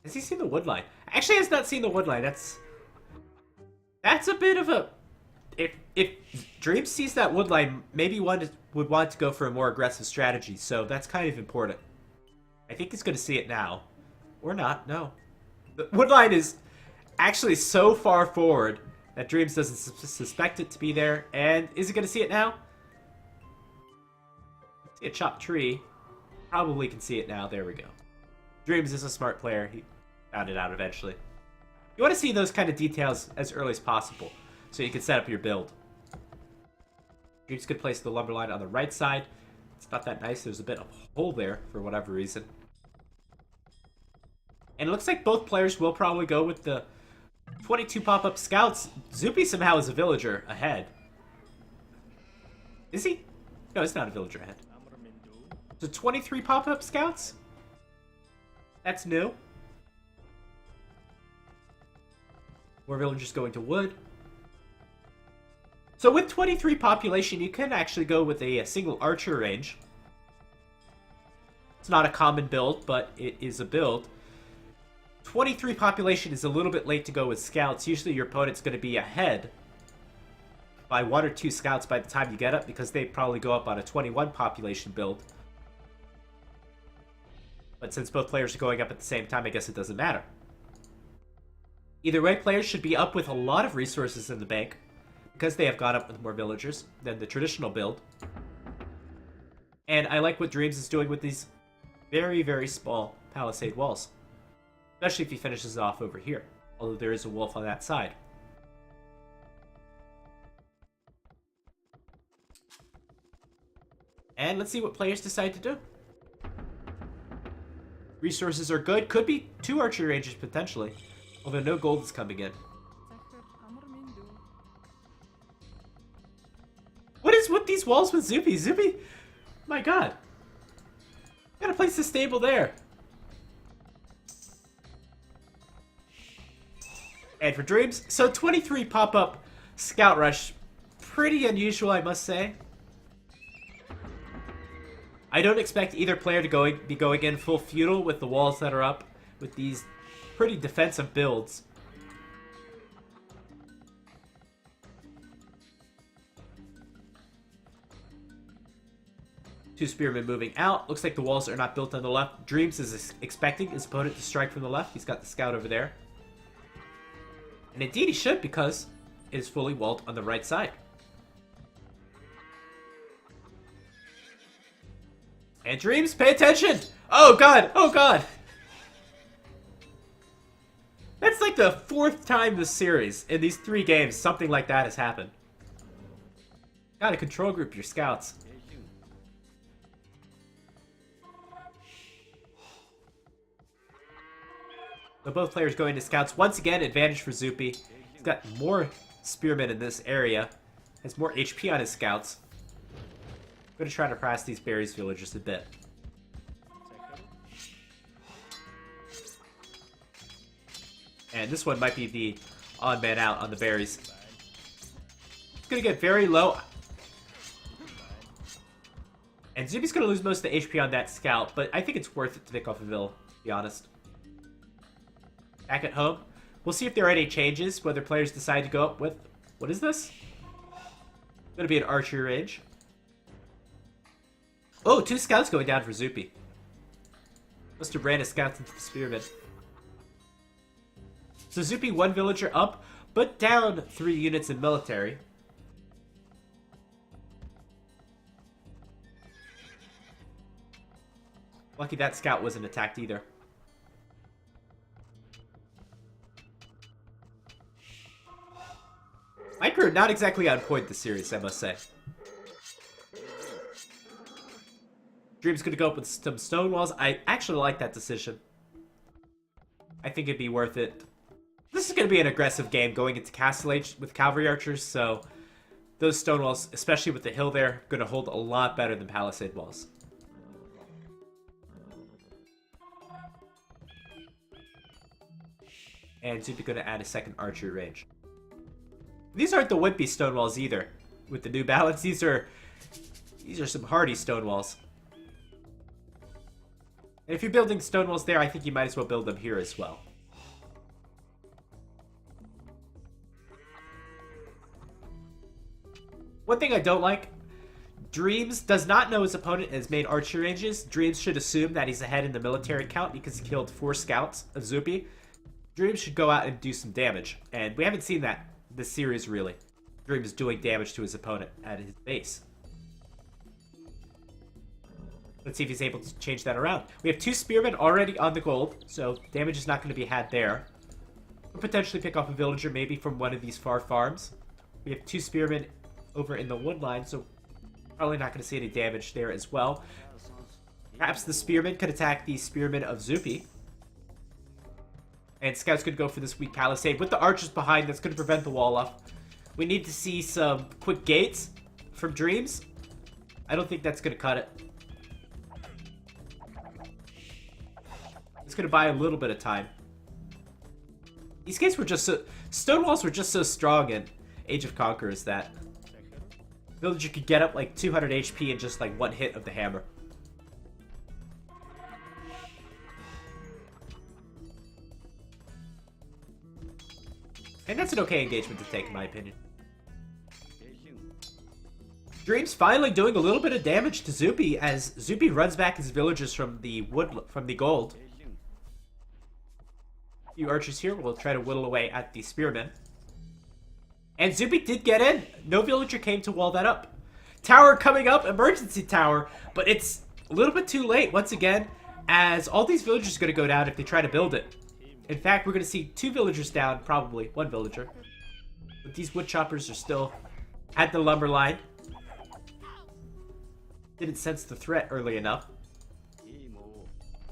[SPEAKER 1] Has he seen the wood line? Actually, he has not seen the wood line. That's a bit of a... If Dreams sees that wood line, maybe one would want to go for a more aggressive strategy, so that's kind of important. I think he's going to see it now. Or not, no. The wood line is actually so far forward that Dreams doesn't suspect it to be there. And is he going to see it now? See a chopped tree. Probably can see it now. There we go. Dreams is a smart player. He found it out eventually. You want to see those kind of details as early as possible, so you can set up your build. Dreams could place the lumber line on the right side. It's not that nice. There's a bit of a hole there for whatever reason. And it looks like both players will probably go with the 22 pop-up scouts. Zuppi somehow is a villager ahead. Is he? No, he's not a villager ahead. So 23 pop-up scouts? That's new. More villagers going to wood. So with 23 population, you can actually go with a single archer range. It's not a common build, but it is a build. 23 population is a little bit late to go with scouts. Usually your opponent's going to be ahead by 1 or 2 scouts by the time you get up, because they probably go up on a 21 population build. But since both players are going up at the same time, I guess it doesn't matter. Either way, players should be up with a lot of resources in the bank, because they have gone up with more villagers than the traditional build. And I like what Dreams is doing with these very, very small palisade walls. Especially if he finishes it off over here. Although there is a wolf on that side. And let's see what players decide to do. Resources are good. Could be 2 archery ranges potentially. Although no gold is coming in. What is with these walls with Zuppi? Zuppi? My god. Gotta place the stable there. And for Dreams, so 23 pop-up Scout Rush. Pretty unusual, I must say. I don't expect either player to be going in full feudal with the walls that are up with these pretty defensive builds. Two spearmen moving out. Looks like the walls are not built on the left. Dreams is expecting his opponent to strike from the left. He's got the scout over there. And indeed he should, because it is fully walled on the right side. And Dreams, pay attention! Oh god! Oh god! That's like the 4th time this series, in these 3 games, something like that has happened. Gotta control group your scouts. So both players going to scouts. Once again, advantage for Zuppi. He's got more spearmen in this area. Has more HP on his scouts. I'm going to try to harass these berries villagers a bit. And this one might be the odd man out on the berries. It's going to get very low. And Zuppi's going to lose most of the HP on that scout, but I think it's worth it to pick off a vill, to be honest. Back at home. We'll see if there are any changes, whether players decide to go up with... What is this? Going to be an archery range. Oh, 2 scouts going down for Zuppi. Must have ran his scouts into the spearmen. So Zuppi 1 villager up, but down 3 units in military. Lucky that scout wasn't attacked either. Micro not exactly on point this series, I must say. Dream's gonna go up with some stone walls. I actually like that decision. I think it'd be worth it. This is gonna be an aggressive game going into Castle Age with cavalry archers, so those stone walls, especially with the hill there, gonna hold a lot better than palisade walls. And Zuppi gonna add a 2nd archery range. These aren't the wimpy stone walls either. With the new balance, these are some hardy stone walls. And if you're building stone walls there, I think you might as well build them here as well. One thing I don't like, Dreams does not know his opponent has made archery ranges. Dreams should assume that he's ahead in the military count because he killed 4 scouts of Zuppi. Dreams should go out and do some damage, and we haven't seen that this series, really. Dream is doing damage to his opponent at his base. Let's see if he's able to change that around. We have 2 spearmen already on the gold, so damage is not going to be had there. We'll potentially pick off a villager, maybe from one of these far farms. We have 2 spearmen over in the wood line, so probably not going to see any damage there as well. Perhaps the spearmen could attack the spearmen of Zuppi. And Scout's going to go for this weak palisade. With the archers behind, that's going to prevent the wall up. We need to see some quick gates from Dreams. I don't think that's going to cut it. It's going to buy a little bit of time. These gates were just so... Stone walls were just so strong in Age of Conquerors that villager could get up like 200 HP in just like 1 hit of the hammer. And that's an okay engagement to take, in my opinion. Dream's finally doing a little bit of damage to Zuppi as Zuppi runs back his villagers from the gold. A few archers here will try to whittle away at the spearmen. And Zuppi did get in. No villager came to wall that up. Tower coming up, emergency tower, but it's a little bit too late once again, as all these villagers are going to go down if they try to build it. In fact, we're going to see 2 villagers down, probably 1 villager. But these wood choppers are still at the lumber line. Didn't sense the threat early enough.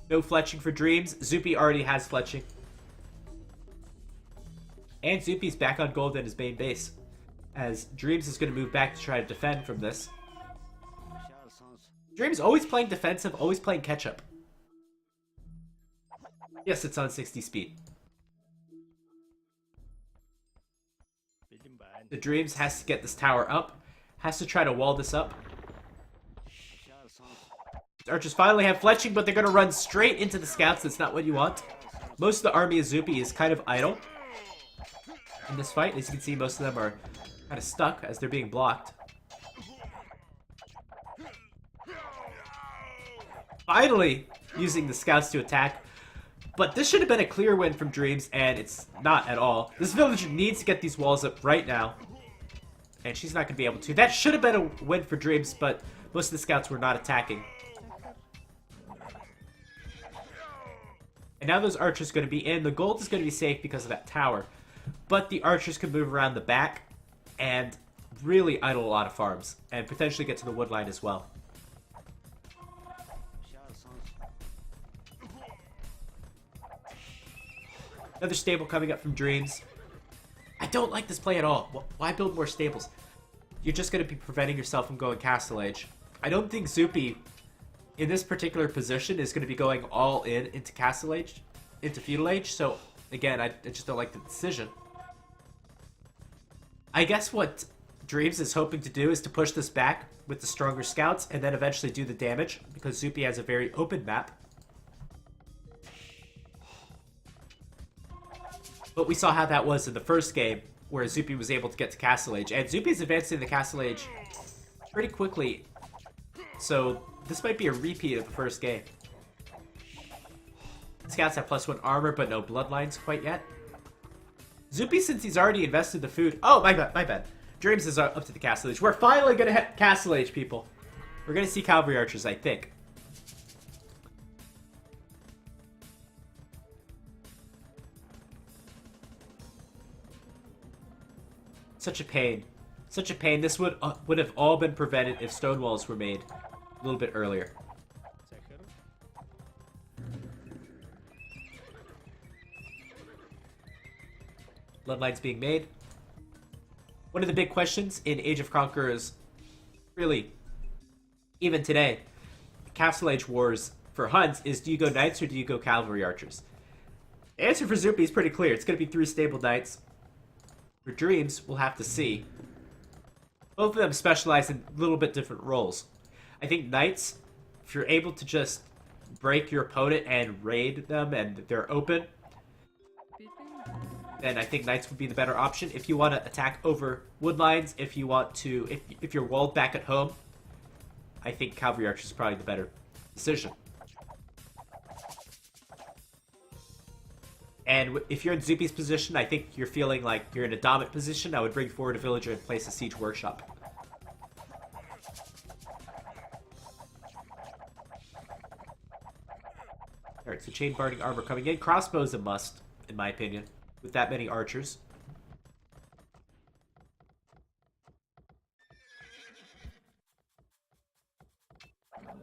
[SPEAKER 1] No fletching for Dreams. Zuppi already has fletching. And Zuppi's back on gold in his main base, as Dreams is going to move back to try to defend from this. Dreams always playing defensive, always playing catch-up. Yes, it's on 60 speed. The Dreams has to get this tower up. Has to try to wall this up. The archers finally have fletching, but they're going to run straight into the scouts. That's not what you want. Most of the army of Zuppi is kind of idle in this fight. As you can see, most of them are kind of stuck as they're being blocked. Finally using the scouts to attack. But this should have been a clear win from Dreams, and it's not at all. This villager needs to get these walls up right now. And she's not going to be able to. That should have been a win for Dreams, but most of the scouts were not attacking. And now those archers are going to be in. The gold is going to be safe because of that tower. But the archers can move around the back and really idle a lot of farms. And potentially get to the wood line as well. Another stable coming up from Dreams. I don't like this play at all. Why build more stables? You're just going to be preventing yourself from going Castle Age. I don't think Zuppi, in this particular position, is going to be going all in into Castle Age, into Feudal Age. So, again, I just don't like the decision. I guess what Dreams is hoping to do is to push this back with the stronger scouts and then eventually do the damage, because Zuppi has a very open map. But we saw how that was in the first game, where Zuppi was able to get to Castle Age. And Zuppi is advancing the Castle Age pretty quickly. So this might be a repeat of the first game. Scouts have +1 armor, but no bloodlines quite yet. Zuppi, since he's already invested the food... Oh, my bad. Dreams is up to the Castle Age. We're finally going to hit Castle Age, people. We're going to see Cavalry Archers, I think. Such a pain. Such a pain. This would have all been prevented if stone walls were made a little bit earlier. Bloodlines being made. One of the big questions in Age of Conquerors, really, even today, Castle Age Wars for Huns is, do you go Knights or do you go Cavalry Archers? The answer for Zuppi is pretty clear. It's going to be 3 stable Knights. For Dreams, we'll have to see. Both of them specialize in a little bit different roles. I think Knights, if you're able to just break your opponent and raid them and they're open, then I think Knights would be the better option. If you want to attack over wood lines, if you want to, if you're walled back at home, I think Cavalry Archer is probably the better decision. And if you're in Zuppi's position, I think you're feeling like you're in a dominant position. I would bring forward a villager and place a siege workshop. Alright, so chain barding armor coming in. Crossbow's a must, in my opinion, with that many archers.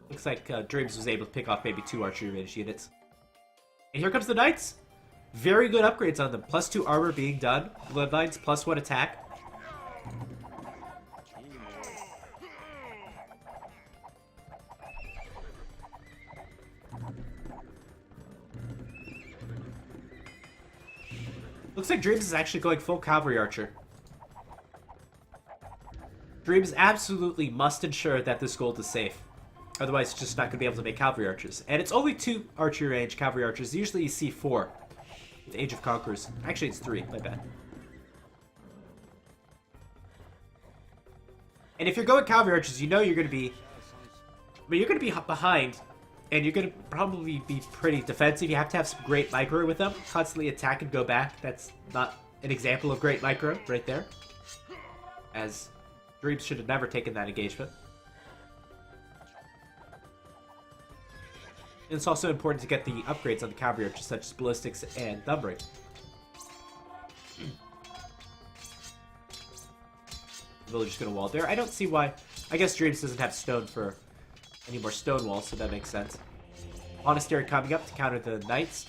[SPEAKER 1] Looks like Dreams was able to pick off maybe 2 archery range units. And here comes the Knights! Very good upgrades on them. +2 armor being done. Bloodlines, +1 attack. Looks like Dreams is actually going full Cavalry Archer. Dreams absolutely must ensure that this gold is safe. Otherwise, it's just not going to be able to make Cavalry Archers. And it's only 2 archery range Cavalry Archers. Usually you see 4. With Age of Conquerors. Actually, it's 3. My bad. And if you're going Cavalry Archers, you know you're going to be... I mean, you're going to be behind. And you're going to probably be pretty defensive. You have to have some great micro with them. Constantly attack and go back. That's not an example of great micro right there. As Dreams should have never taken that engagement. And it's also important to get the upgrades on the Cavalry Archers, such as ballistics and numbering. The villager's gonna wall there. I don't see why. I guess Dreams doesn't have stone for any more stone walls, so that makes sense. Monastery coming up to counter the knights.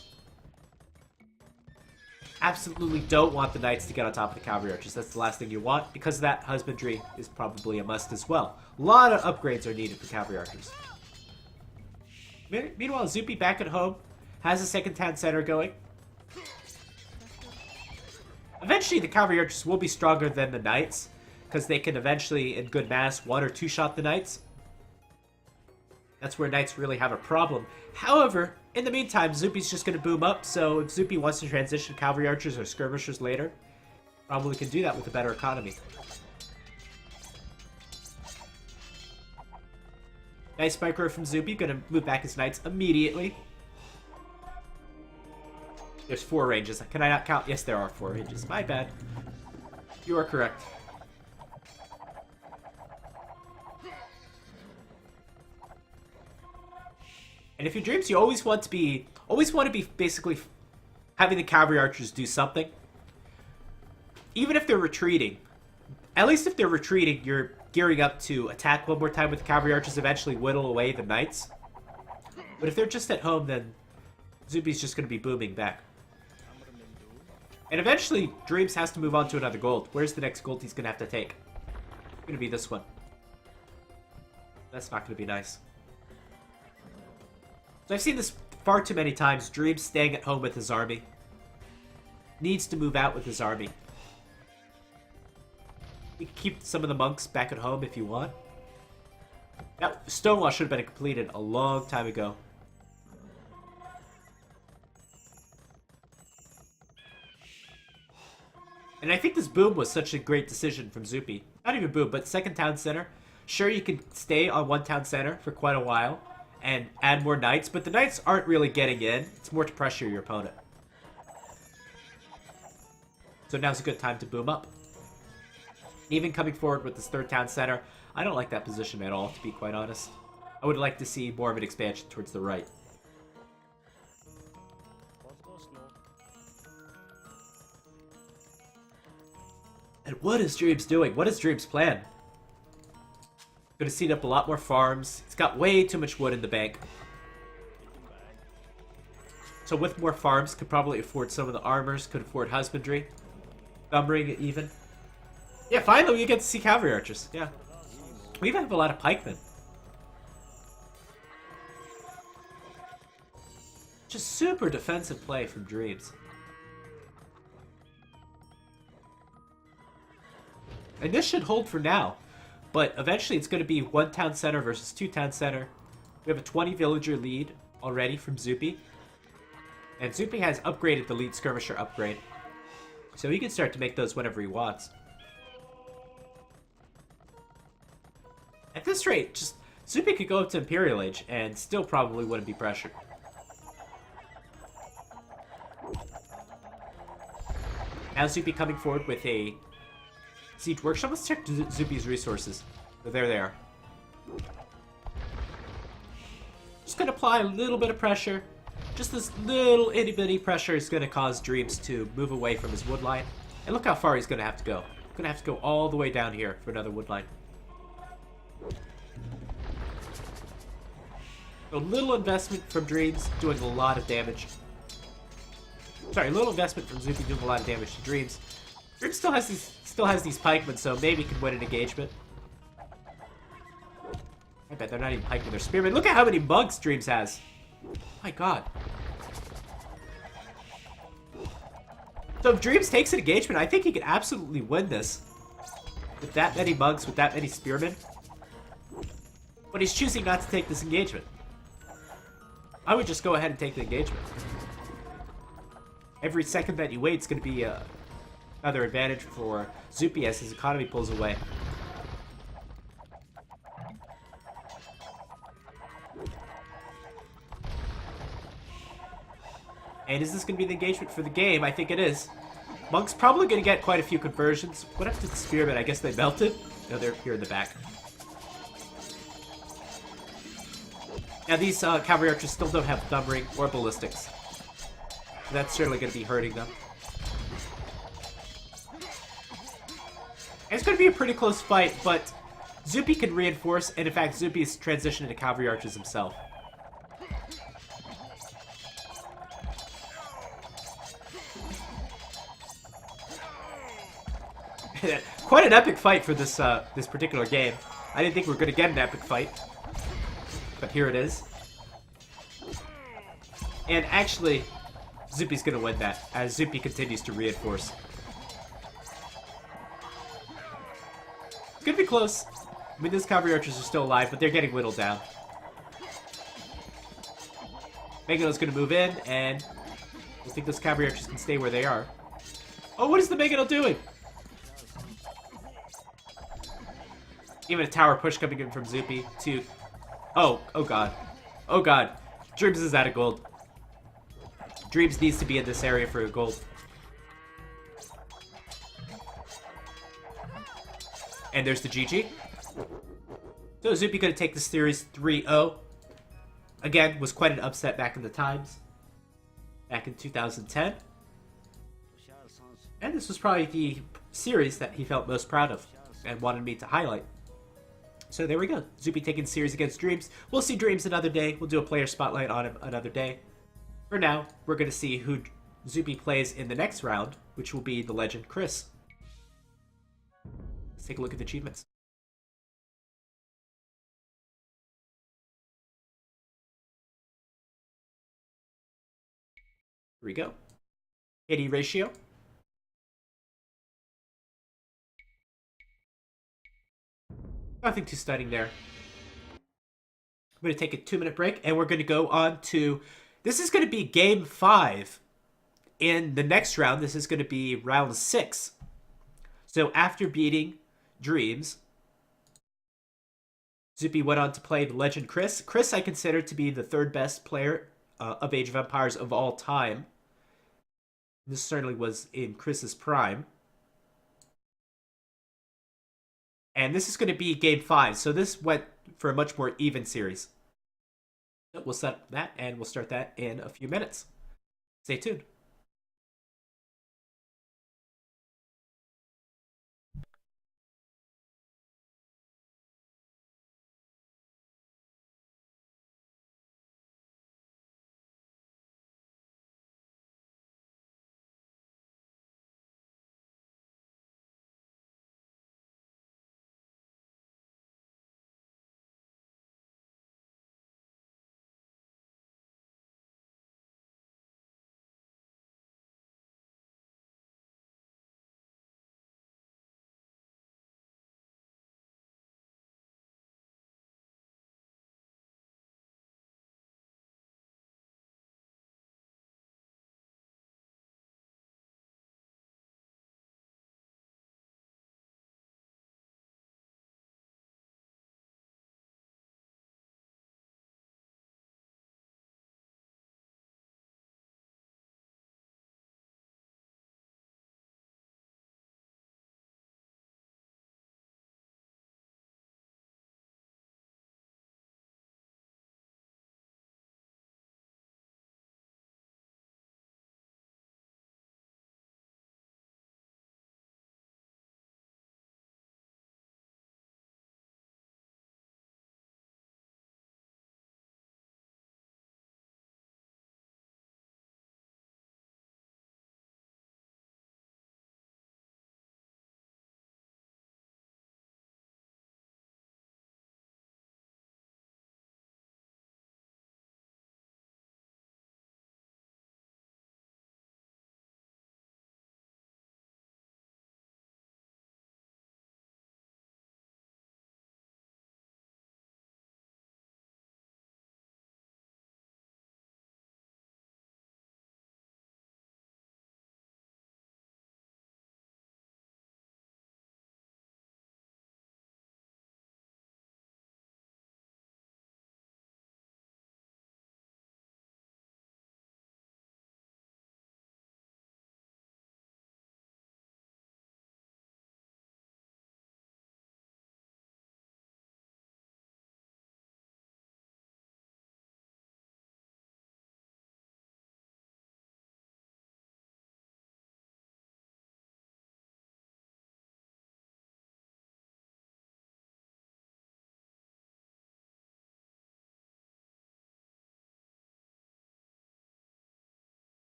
[SPEAKER 1] Absolutely don't want the knights to get on top of the cavalry archers. That's the last thing you want. Because of that, husbandry is probably a must as well. A lot of upgrades are needed for cavalry archers. Meanwhile, Zuppi back at home has a second town center going. Eventually, the cavalry archers will be stronger than the knights, because they can eventually, in good mass, one or two shot the knights. That's where knights really have a problem. However, in the meantime, Zuppi's just going to boom up, so if Zuppi wants to transition cavalry archers or skirmishers later, probably can do that with a better economy. Nice micro from Zuppi, going to move back his knights immediately. There's 4 ranges. Can I not count? Yes, there are 4 ranges. My bad. You are correct. And if your dreams, you always want to be basically having the cavalry archers do something. Even if they're retreating. At least if they're retreating, you're gearing up to attack one more time with the cavalry archers, eventually whittle away the knights. But if they're just at home, then Zuppi's just going to be booming back. And eventually, Dreams has to move on to another gold. Where's the next gold he's going to have to take? It's going to be this one. That's not going to be nice. So I've seen this far too many times. Dreams staying at home with his army. Needs to move out with his army. You can keep some of the monks back at home if you want. That Stonewall should have been completed a long time ago. And I think this boom was such a great decision from Zuppi. Not even boom, but second town center. Sure, you can stay on one town center for quite a while and add more knights, but the knights aren't really getting in. It's more to pressure your opponent. So now's a good time to boom up. Even coming forward with this third town center, I don't like that position at all, to be quite honest. I would like to see more of an expansion towards the right. And what is Dreams doing? What is Dreams' plan? Gonna seed up a lot more farms. He's got way too much wood in the bank. So with more farms, could probably afford some of the armors, could afford husbandry. Numbering even. Yeah, finally we get to see cavalry archers. Yeah. We even have a lot of pikemen. Just super defensive play from Dreams. And this should hold for now. But eventually it's going to be one town center versus two town center. We have a 20 villager lead already from Zuppi. And Zuppi has upgraded the lead skirmisher upgrade. So he can start to make those whenever he wants. At this rate, just Zuppi could go up to Imperial Age and still probably wouldn't be pressured. Now Zuppi coming forward with a Siege Workshop. Let's check Zuppi's resources. So there they are. Just gonna apply a little bit of pressure. Just this little itty-bitty pressure is gonna cause Dreams to move away from his wood line. And look how far he's gonna have to go. Gonna have to go all the way down here for another wood line. A little investment from Dreams, doing a lot of damage. Sorry, a little investment from Zuppi doing a lot of damage to Dreams. Dreams still has these pikemen, so maybe can win an engagement. I bet they're not even pikemen, they're spearmen. Look at how many monks Dreams has. My god. So if Dreams takes an engagement, I think he could absolutely win this. With that many monks, with that many spearmen. But he's choosing not to take this engagement. I would just go ahead and take the engagement. Every second that you wait is going to be another advantage for Zuppi as his economy pulls away. And is this going to be the engagement for the game? I think it is. Monk's probably going to get quite a few conversions. What happened to the spearmen? I guess they melted? No, they're here in the back. Now these cavalry archers still don't have numbering or ballistics. So that's certainly going to be hurting them. And it's going to be a pretty close fight, but Zuppi can reinforce, and in fact, Zuppi is transitioned into cavalry archers himself. Quite an epic fight for this this particular game. I didn't think we were going to get an epic fight, but here it is. And actually, Zuppi's going to win that, as Zuppi continues to reinforce. It's going to be close. I mean, those cavalry archers are still alive, but they're getting whittled down. Megano's going to move in, and I think those cavalry archers can stay where they are. Oh, what is the Megano doing? Even a tower push coming in from Zuppi to... Oh god. Oh god. Dreams is out of gold. Dreams needs to be in this area for gold. And there's the GG. So Zuppi gonna take this series 3-0. Again, was quite an upset back in the times. Back in 2010. And this was probably the series that he felt most proud of and wanted me to highlight. So there we go. Zuppi taking series against Dreams. We'll see Dreams another day. We'll do a player spotlight on him another day. For now, we're going to see who Zuppi plays in the next round, which will be the legend Chris. Let's take a look at the achievements. Here we go. KD ratio. Nothing too stunning there. I'm going to take a 2-minute break, and we're going to go on to... This is going to be Game 5. In the next round, this is going to be Round 6. So after beating Dreams, Zuppi went on to play the legend Chris. Chris I consider to be the 3rd best player of Age of Empires of all time. This certainly was in Chris's prime. And this is going to be Game 5, so this went for a much more even series. So we'll set that, and we'll start that in a few minutes. Stay tuned.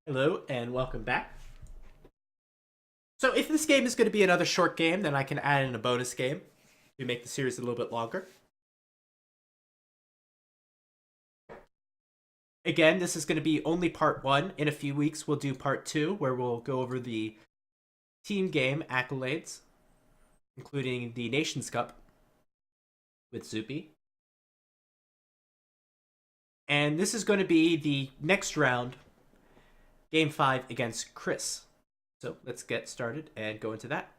[SPEAKER 1] Hello and welcome back. So if this game is going to be another short game, then I can add in a bonus game to make the series a little bit longer. Again, this is going to be only part 1. In a few weeks, we'll do part 2, where we'll go over the team game accolades, including the Nations Cup with Zuppi. And this is going to be the next round, Game 5 against Chris. So let's get started and go into that.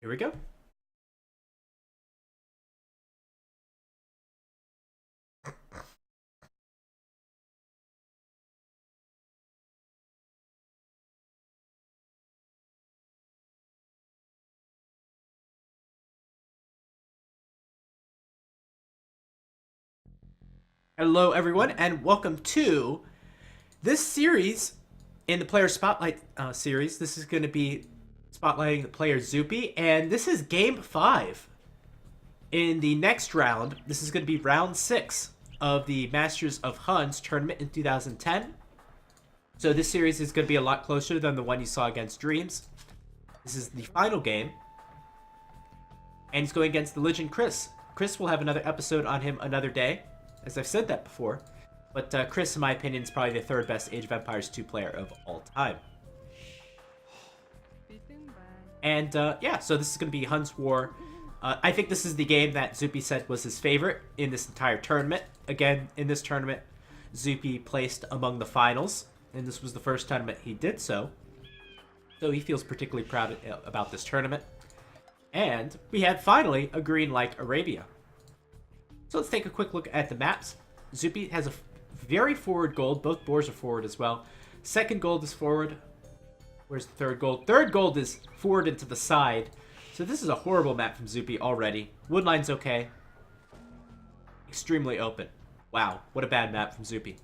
[SPEAKER 1] Here we go. Hello, everyone, and welcome to this series in the Player Spotlight series. This is going to be spotlighting the player Zuppi, and this is Game 5. In the next round, this is going to be Round 6 of the Masters of Huns tournament in 2010. So this series is going to be a lot closer than the one you saw against Dreams. This is the final game, and he's going against the legend Chris. Chris will have another episode on him another day, as I've said that before. But Chris, in my opinion, is probably the third best Age of Empires 2 player of all time. And yeah, so this is going to be Huns War. I think this is the game that Zuppi said was his favorite in this entire tournament. Again, in this tournament, Zuppi placed among the finals, and this was the first tournament he did so. So he feels particularly proud about this tournament. And we had finally a green like Arabia. So let's take a quick look at the maps. Zuppi has a very forward gold. Both boars are forward as well. Second gold is forward. Where's the third gold? Third gold is forward and to the side. So this is a horrible map from Zuppi already. Woodline's okay. Extremely open. Wow, what a bad map from Zuppi.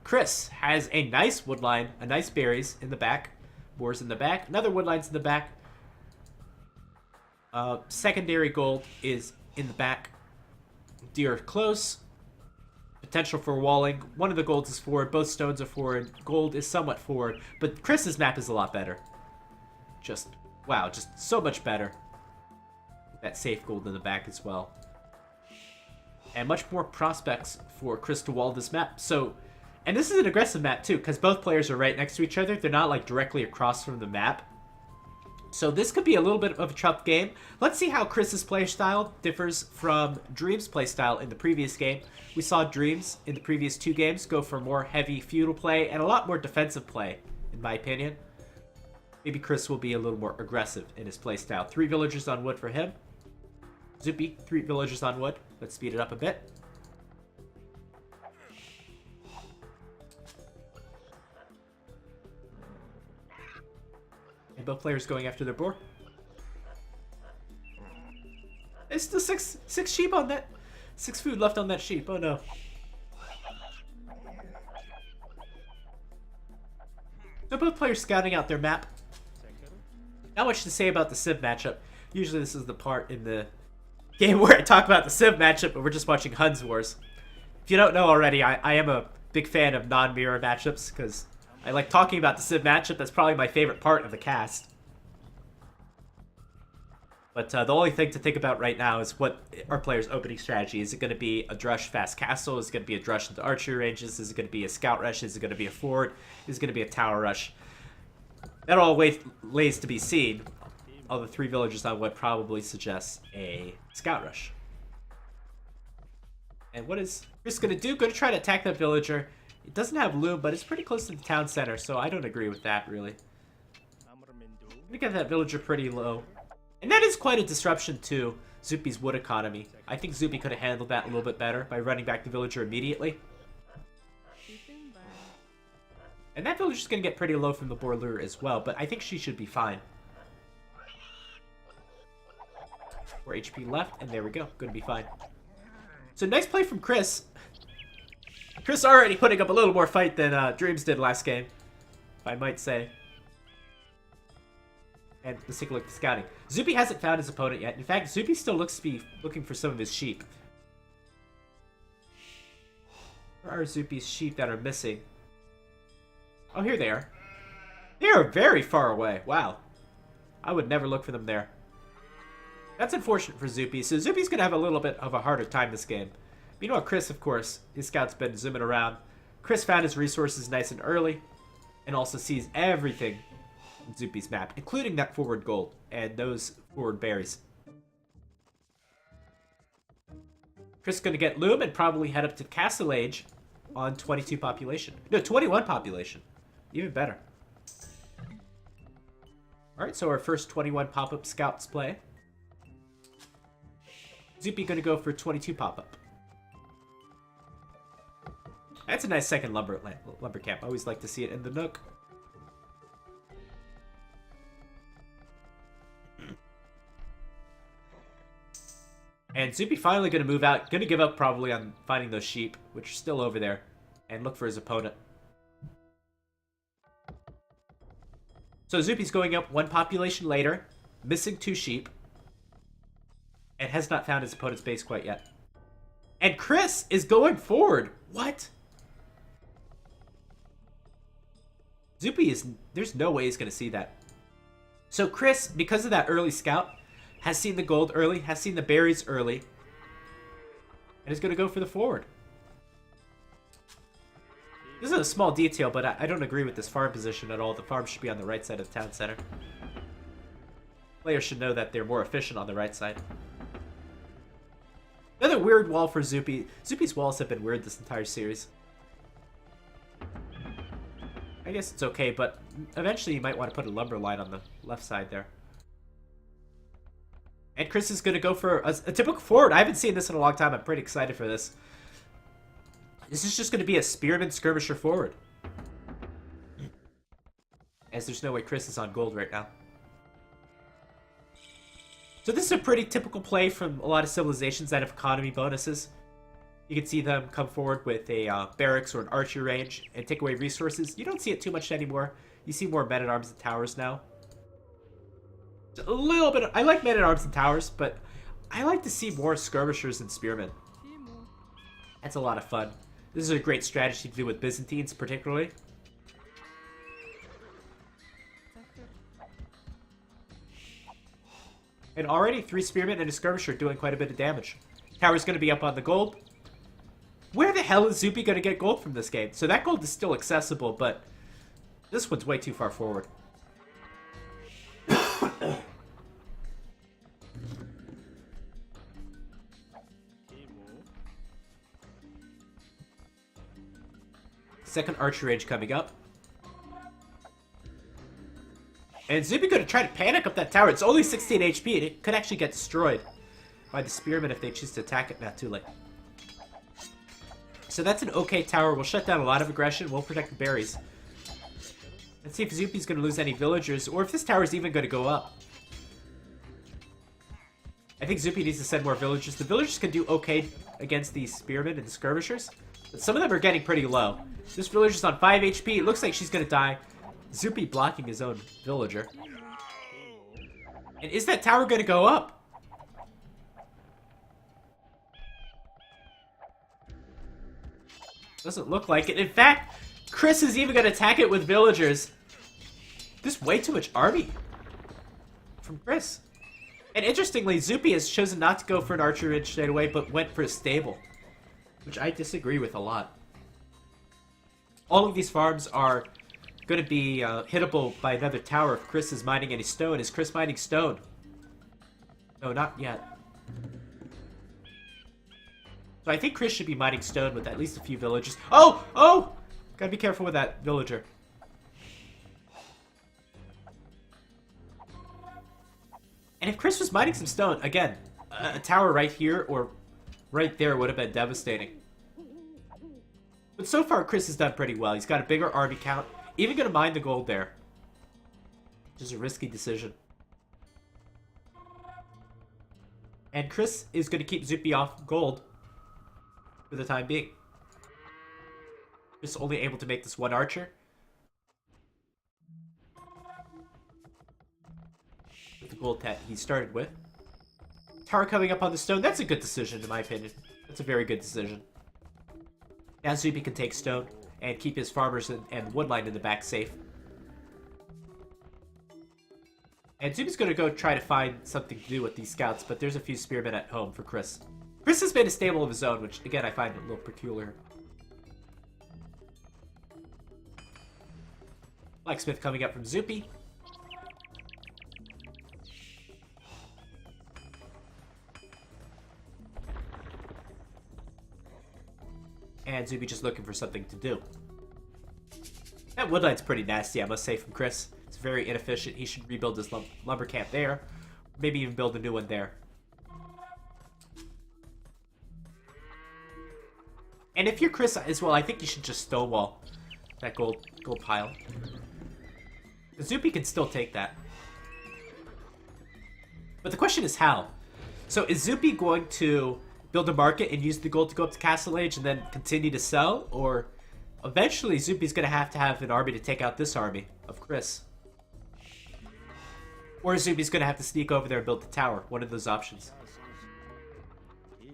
[SPEAKER 1] Chris has a nice woodline, a nice berries in the back. Boars in the back. Another woodline's in the back. Secondary gold is in the back. Deer close. Potential for walling. One of the golds is forward. Both stones are forward. Gold is somewhat forward. But Chris's map is a lot better. Just, wow, just so much better. That safe gold in the back as well. And much more prospects for Chris to wall this map. So, and this is an aggressive map too, because both players are right next to each other. They're not like directly across from the map. So this could be a little bit of a tough game. Let's see how Chris's playstyle differs from Dream's playstyle in the previous game. We saw Dreams in the previous 2 games go for more heavy feudal play and a lot more defensive play, in my opinion. Maybe Chris will be a little more aggressive in his playstyle. 3 villagers on wood for him. Zuppi, 3 villagers on wood. Let's speed it up a bit. And both players going after their boar. There's still six sheep on that. 6 food left on that sheep. Oh no. So both players scouting out their map. Not much to say about the Civ matchup. Usually this is the part in the game where I talk about the Civ matchup, but we're just watching Huns Wars. If you don't know already, I am a big fan of non-mirror matchups, because I like talking about the Civ matchup. That's probably my favorite part of the cast. But the only thing to think about right now is what our player's opening strategy. Is it going to be a Drush fast castle? Is it going to be a Drush into archery ranges? Is it going to be a scout rush? Is it going to be a fort? Is it going to be a tower rush? That all lays to be seen. All the 3 villagers on wood probably suggest a scout rush. And what is Chris going to do? Going to try to attack that villager. It doesn't have loom, but it's pretty close to the town center, so I don't agree with that, really. I'm going to get that villager pretty low. And that is quite a disruption to Zuppi's wood economy. I think Zuppi could have handled that a little bit better by running back the villager immediately. And that villager's going to get pretty low from the boar lure as well, but I think she should be fine. 4 HP left, and there we go. Going to be fine. So nice play from Chris. Chris already putting up a little more fight than Dreams did last game, if I might say. And let's take a look at the scouting. Zuppi hasn't found his opponent yet. In fact, Zuppi still looks to be looking for some of his sheep. Where are Zuppi's sheep that are missing? Oh, here they are. They are very far away. Wow. I would never look for them there. That's unfortunate for Zuppi. So Zuppi's going to have a little bit of a harder time this game. Meanwhile, Chris, of course, his scout's been zooming around. Chris found his resources nice and early and also sees everything in Zuppi's map, including that forward gold and those forward berries. Chris is going to get Loom and probably head up to Castle Age on 22 population. No, 21 population. Even better. Alright, so our first 21 pop-up scouts play. Zuppi going to go for 22 pop-up. That's a nice second lumber camp. I always like to see it in the Nook. And Zuppi finally going to move out. Going to give up probably on finding those sheep, which are still over there, and look for his opponent. So Zuppi's going up one population later, missing 2 sheep, and has not found his opponent's base quite yet. And Chris is going forward. What? Zuppi is... There's no way he's going to see that. So Chris, because of that early scout, has seen the gold early, has seen the berries early, and is going to go for the forward. This is a small detail, but I don't agree with this farm position at all. The farm should be on the right side of the town center. Players should know that they're more efficient on the right side. Another weird wall for Zuppi. Zuppi's walls have been weird this entire series. I guess it's okay, but eventually you might want to put a lumber line on the left side there. And Chris is going to go for a typical forward. I haven't seen this in a long time. I'm pretty excited for this. This is just going to be a spearman skirmisher forward. As there's no way Chris is on gold right now. So this is a pretty typical play from a lot of civilizations that have economy bonuses. You can see them come forward with a barracks or an archery range and take away resources. You don't see it too much anymore. You see more men-at-arms and towers now. A little bit. I like men-at-arms and towers, but I like to see more skirmishers and spearmen. That's a lot of fun. This is a great strategy to do with Byzantines, particularly. And already 3 spearmen and a skirmisher doing quite a bit of damage. Tower's going to be up on the gold. Where the hell is Zuppi going to get gold from this game? So that gold is still accessible, but this one's way too far forward. Second archer range coming up. And Zuppi going to try to panic up that tower. It's only 16 HP, and it could actually get destroyed by the spearmen if they choose to attack it. Not too late. So that's an okay tower. We'll shut down a lot of aggression. We'll protect the berries. Let's see if Zuppi's going to lose any villagers, or if this tower is even going to go up. I think Zuppi needs to send more villagers. The villagers can do okay against these spearmen and skirmishers, but some of them are getting pretty low. This villager's on 5 HP. It looks like she's going to die. Zuppi blocking his own villager. And is that tower going to go up? Doesn't look like it. In fact, Chris is even going to attack it with villagers. There's way too much army from Chris. And interestingly, Zuppi has chosen not to go for an archer ridge straight away, but went for a stable, which I disagree with a lot. All of these farms are going to be hittable by another tower if Chris is mining any stone. Is Chris mining stone? No, not yet. So I think Chris should be mining stone with at least a few villagers. Oh! Oh! Gotta be careful with that villager. And if Chris was mining some stone, again, a tower right here or right there would have been devastating. But so far, Chris has done pretty well. He's got a bigger army count. Even gonna mine the gold there. Which is a risky decision. And Chris is gonna keep Zuppi off gold for the time being. Just only able to make this one archer. With the gold that he started with. Tower coming up on the stone. That's a good decision, in my opinion. That's a very good decision. Now Zuppi can take stone and keep his farmers and woodline in the back safe. And Zuppi's going to go try to find something to do with these scouts, but there's a few spearmen at home for Chris. Chris has made a stable of his own, which, again, I find a little peculiar. Blacksmith coming up from Zuppi. And Zuppi just looking for something to do. That woodline's pretty nasty, I must say, from Chris. It's very inefficient. He should rebuild his lumber camp there. Maybe even build a new one there. And if you're Chris as well, I think you should just stonewall that gold pile. Zuppi can still take that. But the question is how? So is Zuppi going to build a market and use the gold to go up to Castle Age and then continue to sell? Or eventually Zuppi's going to have an army to take out this army of Chris. Or Zuppi's going to have to sneak over there and build the tower. One of those options.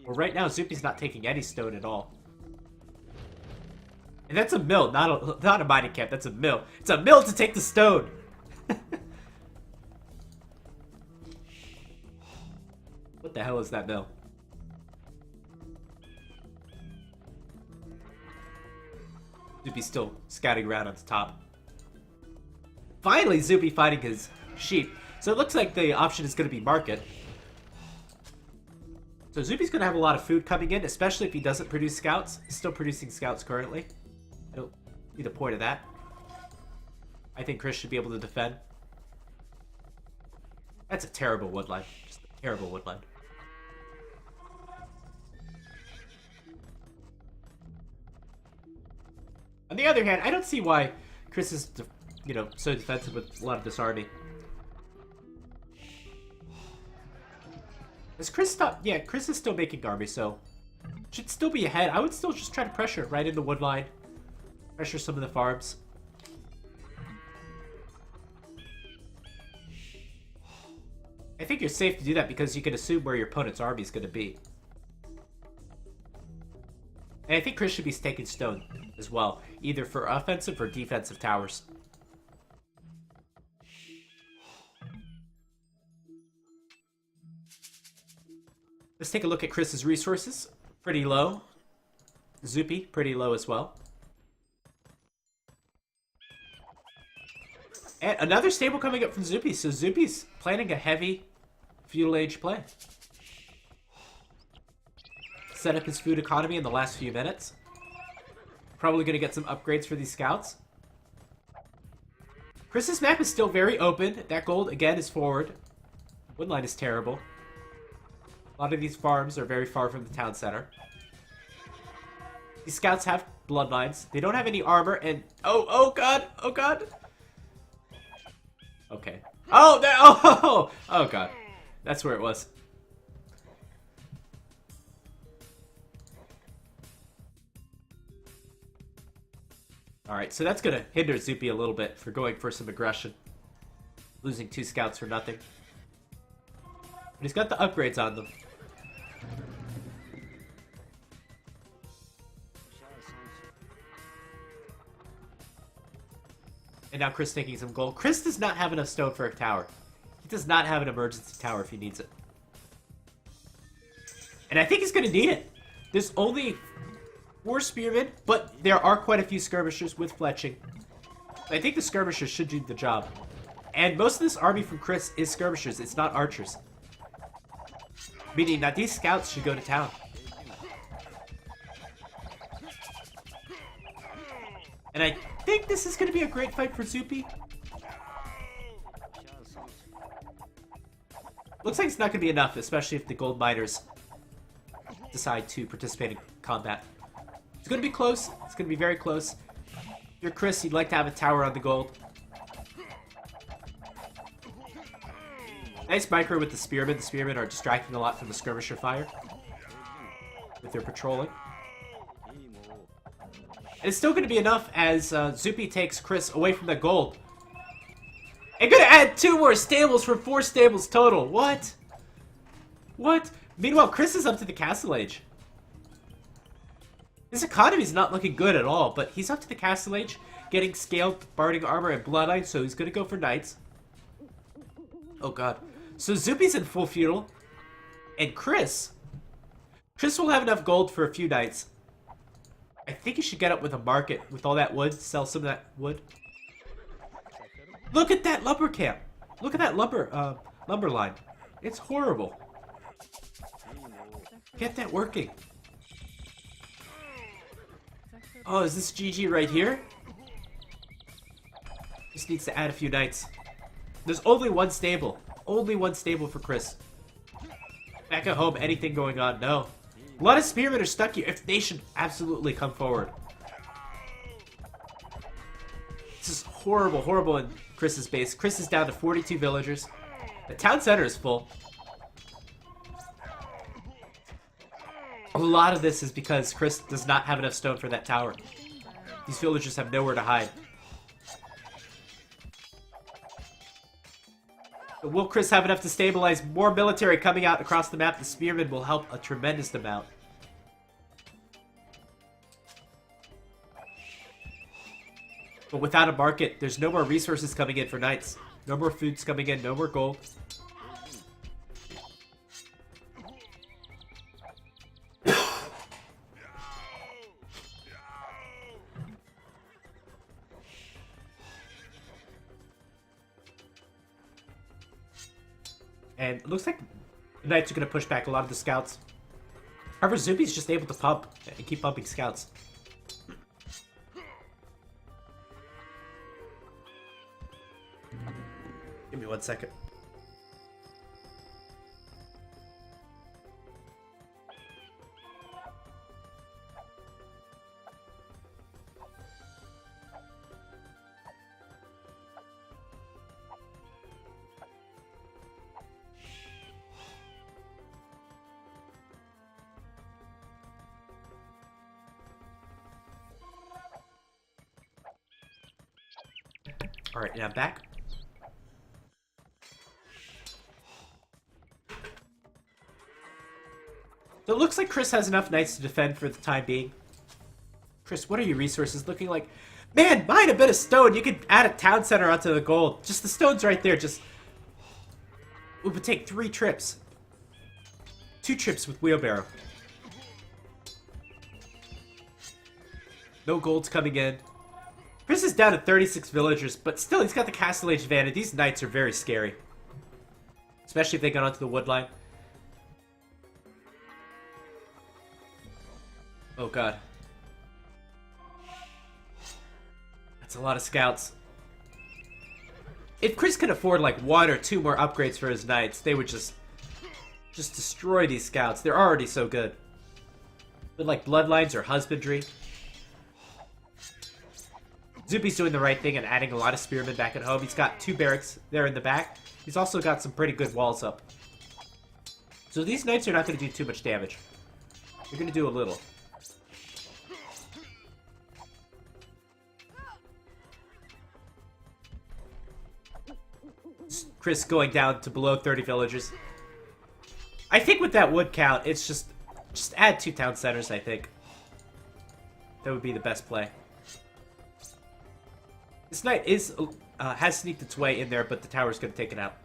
[SPEAKER 1] Well, right now Zuppi's not taking any stone at all. And that's a mill, not a mining camp. That's a mill. It's a mill to take the stone. What the hell is that mill? Zuppi's still scouting around on the top. Finally, Zuppi finding his sheep. So it looks like the option is going to be market. So Zuppi's going to have a lot of food coming in, especially if he doesn't produce scouts. He's still producing scouts currently. I don't see the point of that. I think Chris should be able to defend. That's a terrible woodline. Just a terrible woodline. On the other hand, I don't see why Chris is, so defensive with a lot of this army. Is Chris stop? Yeah, Chris is still making army, so should still be ahead. I would still just try to pressure right in the woodline. Pressure some of the farms. I think you're safe to do that because you can assume where your opponent's army is going to be. And I think Chris should be taking stone as well, either for offensive or defensive towers. Let's take a look at Chris's resources. Pretty low. Zuppi, pretty low as well. And another stable coming up from Zuppi. So Zuppi's planning a heavy feudal age play. Set up his food economy in the last few minutes. Probably going to get some upgrades for these scouts. Chris's map is still very open. That gold, again, is forward. Woodline is terrible. A lot of these farms are very far from the town center. These scouts have bloodlines. They don't have any armor, and... Oh god! Oh god! Okay. Oh god. That's where it was. Alright, so that's gonna hinder Zuppi a little bit for going for some aggression. Losing 2 scouts for nothing. But he's got the upgrades on them. And now Chris taking some gold. Chris does not have enough stone for a tower. He does not have an emergency tower if he needs it. And I think he's going to need it. There's only 4 spearmen, but there are quite a few skirmishers with fletching. I think the skirmishers should do the job. And most of this army from Chris is skirmishers. It's not archers. Meaning that these scouts should go to town. And I think this is going to be a great fight for Zuppi. Looks like it's not going to be enough, especially if the gold miners decide to participate in combat. It's going to be close. It's going to be very close. If you're Chris, you'd like to have a tower on the gold. Nice micro with the spearmen. The spearmen are distracting a lot from the skirmisher fire with their patrolling. And it's still going to be enough as Zuppi takes Chris away from the gold. And going to add 2 more stables for 4 stables total. What? What? Meanwhile, Chris is up to the Castle Age. His economy's not looking good at all, but he's up to the Castle Age, getting scaled barding armor and bloodline, so he's gonna go for knights. Oh god. So Zuppi's in full feudal, and Chris will have enough gold for a few knights. I think he should get up with a market with all that wood, sell some of that wood. Look at that lumber camp. Look at that lumber line. It's horrible. Get that working. Oh, is this GG right here? Just needs to add a few knights. There's only one stable. Only one stable for Chris. Back at home, anything going on? No. A lot of spearmen are stuck here. If they should absolutely come forward. This is horrible, horrible in Chris's base. Chris is down to 42 villagers. The town center is full. A lot of this is because Chris does not have enough stone for that tower. These villagers have nowhere to hide. But will Chris have enough to stabilize? More military coming out across the map. The spearmen will help a tremendous amount. But without a market, there's no more resources coming in for knights. No more foods coming in, no more gold. And it looks like the knights are going to push back a lot of the scouts. However, Zuppi's just able to pump and keep pumping scouts. Give me 1 second. Alright, and I'm back. So it looks like Chris has enough knights to defend for the time being. Chris, what are your resources looking like? Man, mine a bit of stone. You could add a town center onto the gold. Just the stone's right there. Just it would take 3 trips. 2 trips with wheelbarrow. No gold's coming in. Chris is down to 36 villagers, but still he's got the Castle Age advantage. These knights are very scary. Especially if they got onto the wood line. Oh god. That's a lot of scouts. If Chris could afford like 1 or 2 more upgrades for his knights, they would just destroy these scouts. They're already so good. But like bloodlines or husbandry. Zuppi's doing the right thing and adding a lot of spearmen back at home. He's got 2 barracks there in the back. He's also got some pretty good walls up. So these knights are not going to do too much damage. They're going to do a little. Chris going down to below 30 villagers. I think with that wood count, it's just add 2 town centers, I think. That would be the best play. This knight is has sneaked its way in there, but the tower's going to take it out.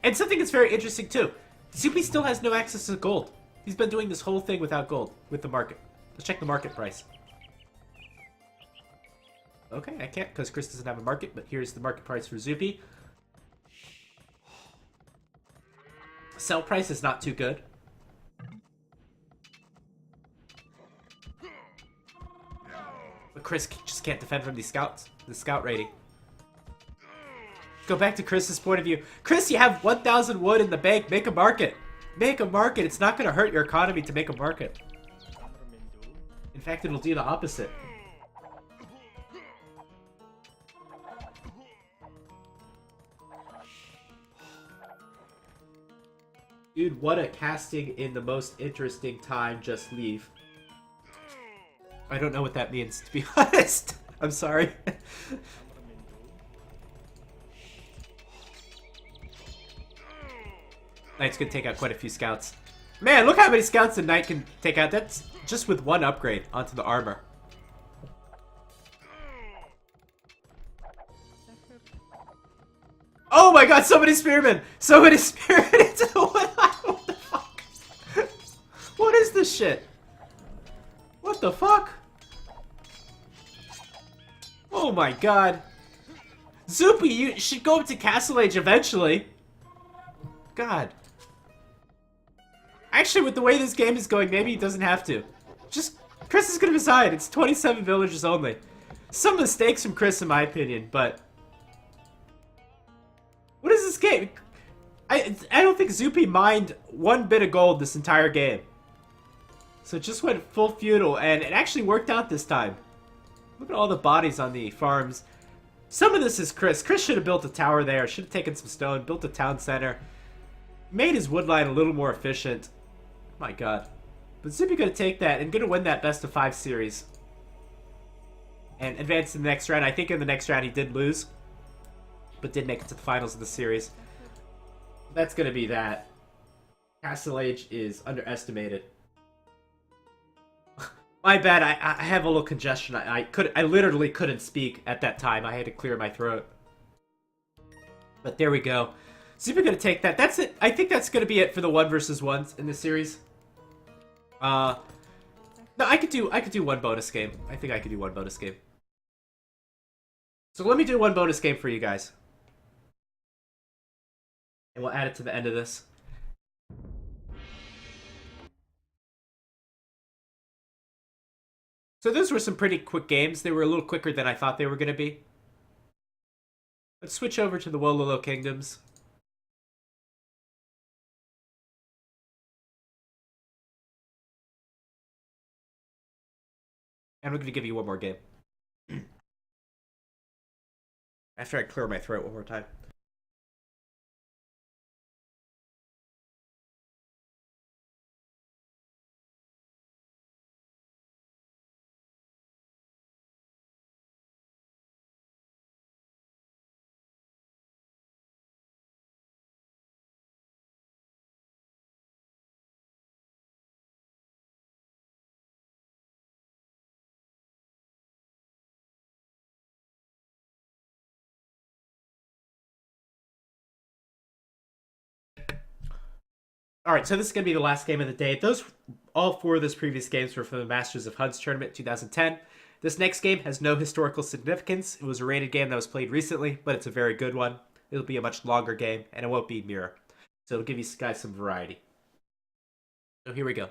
[SPEAKER 1] And something that's very interesting, too. Zuppi still has no access to gold. He's been doing this whole thing without gold, with the market. Let's check the market price. Okay, I can't because Chris doesn't have a market, but here's the market price for Zuppi. Sell price is not too good. But Chris just can't defend from these scouts. The scout rating. Go back to Chris's point of view. Chris, you have 1,000 wood in the bank. Make a market. Make a market. It's not going to hurt your economy to make a market. In fact, it'll do the opposite. Dude, what a casting in the most interesting time, just leave. I don't know what that means, to be honest. I'm sorry. Knight's gonna take out quite a few scouts. Man, look how many scouts the knight can take out. That's just with one upgrade onto the armor. Oh my god, so many spearmen! So many spearmen into the wood. What the fuck? What is this shit? What the fuck? Oh my god. Zuppi, you should go up to Castle Age eventually. God. Actually, with the way this game is going, maybe he doesn't have to. Just, Chris is gonna decide. It's 27 villagers only. Some mistakes from Chris, in my opinion, but... What is this game? I don't think Zuppi mined one bit of gold this entire game. So it just went full feudal, and it actually worked out this time. Look at all the bodies on the farms. Some of this is Chris. Chris should have built a tower there, should have taken some stone, built a town center. Made his wood line a little more efficient. My god. But Zuppi gonna take that and gonna win that best of 5 series. And advance to the next round. I think in the next round he did lose, but did make it to the finals of the series. That's gonna be that. Castle Age is underestimated. My bad, I have a little congestion. I literally couldn't speak at that time. I had to clear my throat. But there we go. Zuppi gonna take that. That's it. I think that's gonna be it for the 1 versus 1s in this series. No, I could do one bonus game. I think I could do one bonus game. So let me do one bonus game for you guys. And we'll add it to the end of this. So those were some pretty quick games. They were a little quicker than I thought they were going to be. Let's switch over to the Wololo Kingdoms. And we're going to give you one more game. After I clear my throat one more time. Alright, so this is going to be the last game of the day. All 4 of those previous games were for the Masters of Huns Tournament 2010. This next game has no historical significance. It was a rated game that was played recently, but it's a very good one. It'll be a much longer game, and it won't be mirror. So it'll give you guys some variety. So here we go.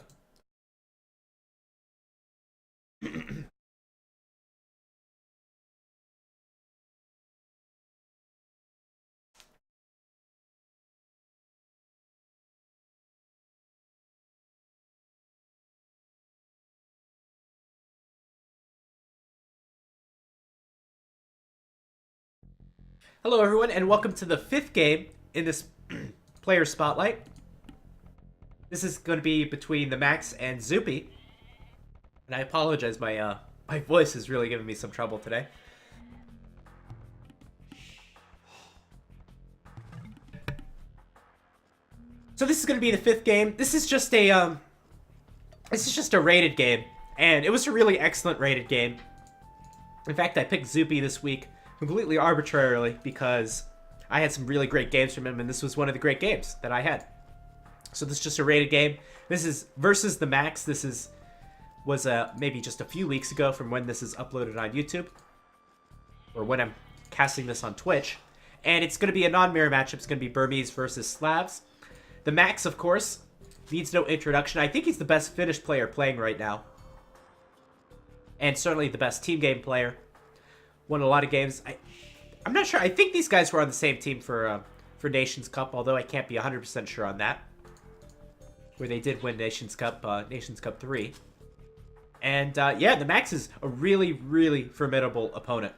[SPEAKER 1] Hello everyone, and welcome to the 5th game in this player spotlight. This is going to be between the Max and Zuppi. And I apologize, my voice is really giving me some trouble today. So this is going to be the 5th game. This is just a rated game, and it was a really excellent rated game. In fact, I picked Zuppi this week completely arbitrarily because I had some really great games from him, and this was one of the great games that I had. So this is just a rated game. This is versus the Max. This was maybe just a few weeks ago from when this is uploaded on YouTube, or when I'm casting this on Twitch. And it's going to be a non-mirror matchup. It's going to be Burmese versus Slavs. The Max, of course, needs no introduction. I think he's the best Finnish player playing right now, and certainly the best team game player. Won a lot of games. I'm not sure. I think these guys were on the same team for Nations Cup, although I can't be 100% sure on that. Where they did win Nations Cup 3. And yeah, the Max is a really, really formidable opponent.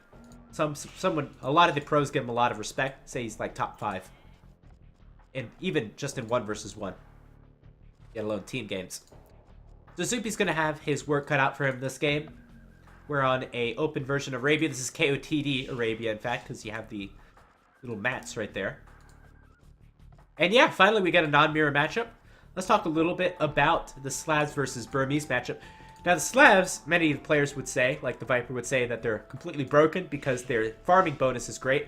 [SPEAKER 1] A lot of the pros give him a lot of respect. Say he's like top 5, and even just in 1 versus 1, let alone team games. So Zuppi's gonna have his work cut out for him this game. We're on a open version of Arabia. This is KOTD Arabia, in fact, because you have the little mats right there. And yeah, finally we got a non-mirror matchup. let's talk a little bit about the Slavs versus Burmese matchup. Now, the Slavs, many of the players would say, like the Viper would say, that they're completely broken because their farming bonus is great.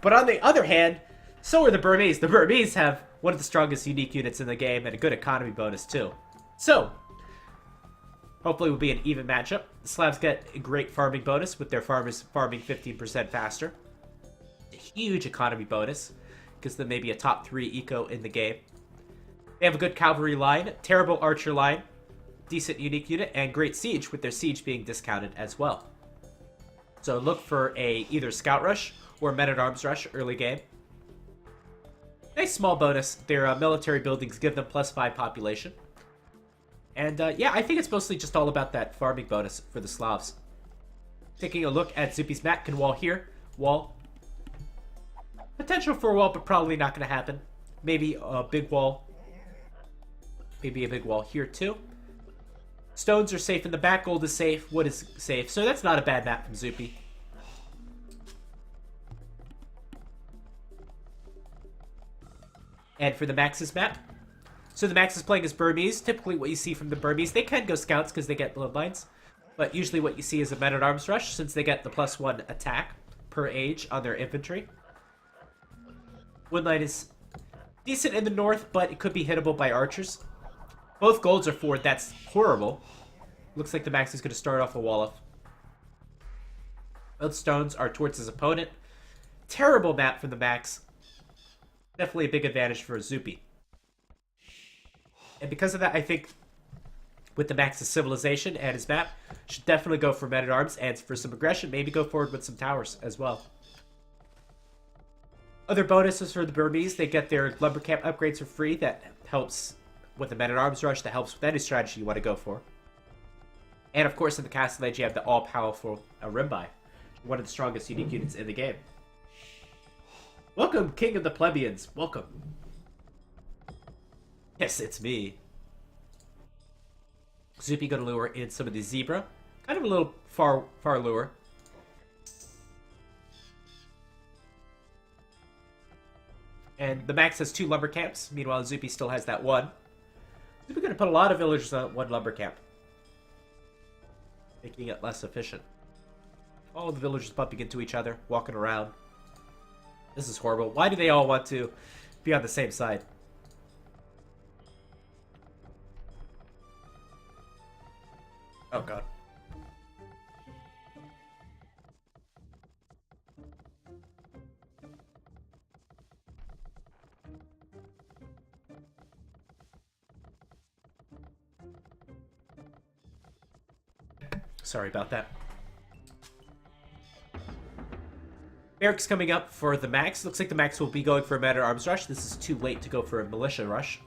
[SPEAKER 1] But on the other hand, so are the Burmese. The Burmese have one of the strongest unique units in the game and a good economy bonus too. So, hopefully it will be an even matchup. The Slavs get a great farming bonus with their farmers farming 15% faster. A huge economy bonus, gives them maybe a top 3 eco in the game. They have a good cavalry line, terrible archer line, decent unique unit, and great siege, with their siege being discounted as well. So look for a either scout rush or men-at-arms rush early game. Nice small bonus. Their military buildings give them +5 population. And yeah, I think it's mostly just all about that farming bonus for the Slavs. Taking a look at Zuppi's map, can wall here. Wall. Potential for a wall, but probably not going to happen. Maybe a big wall. Maybe a big wall here too. Stones are safe in the back. Gold is safe. Wood is safe. So that's not a bad map from Zuppi. And for the Max's map. So the Max is playing as Burmese. Typically what you see from the Burmese, they can go scouts because they get bloodlines. But usually what you see is a men-at-arms rush since they get the +1 attack per age on their infantry. Woodline is decent in the north, but it could be hittable by archers. Both golds are forward. That's horrible. Looks like the Max is going to start off a wall-off. Both stones are towards his opponent. Terrible map from the Max. Definitely a big advantage for Zuppi. And because of that, I think with the Max's civilization and his map, should definitely go for men-at-arms, and for some aggression, maybe go forward with some towers as well. Other bonuses for the Burmese, they get their lumber camp upgrades for free. That helps with the men-at-arms rush. That helps with any strategy you want to go for. And of course, in the Castle Age, you have the all-powerful Rimbai, one of the strongest unique units in the game. Welcome, King of the Plebeians. Welcome. Yes, it's me. Zuppi gonna lure in some of the zebra. Kind of a little far lure. And the Max has 2 lumber camps. Meanwhile, Zuppi still has that 1. Zuppi gonna put a lot of villagers on 1 lumber camp, making it less efficient. All the villagers bumping into each other, walking around. This is horrible. Why do they all want to be on the same side? Oh god. Sorry about that. Barracks coming up for the Max. Looks like the Max will be going for a men-at-arms rush. This is too late to go for a militia rush.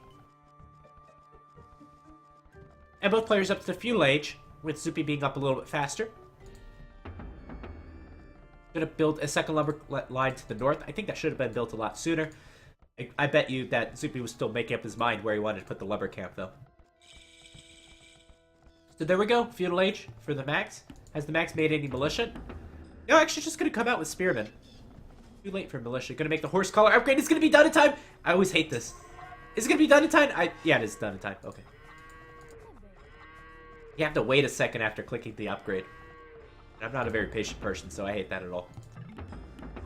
[SPEAKER 1] And both players up to the feudal age, with Zuppi being up a little bit faster. Gonna build a second lumber line to the north. I think that should have been built a lot sooner. I bet you that Zuppi was still making up his mind where he wanted to put the lumber camp, though. So there we go, feudal age for the Max. Has the Max made any militia? No, actually just gonna come out with spearmen. Too late for militia. Gonna make the horse collar upgrade. It's gonna be done in time. I always hate this. Is it gonna be done in time? Yeah, it is done in time. Okay. You have to wait a second after clicking the upgrade. I'm not a very patient person, so I hate that at all.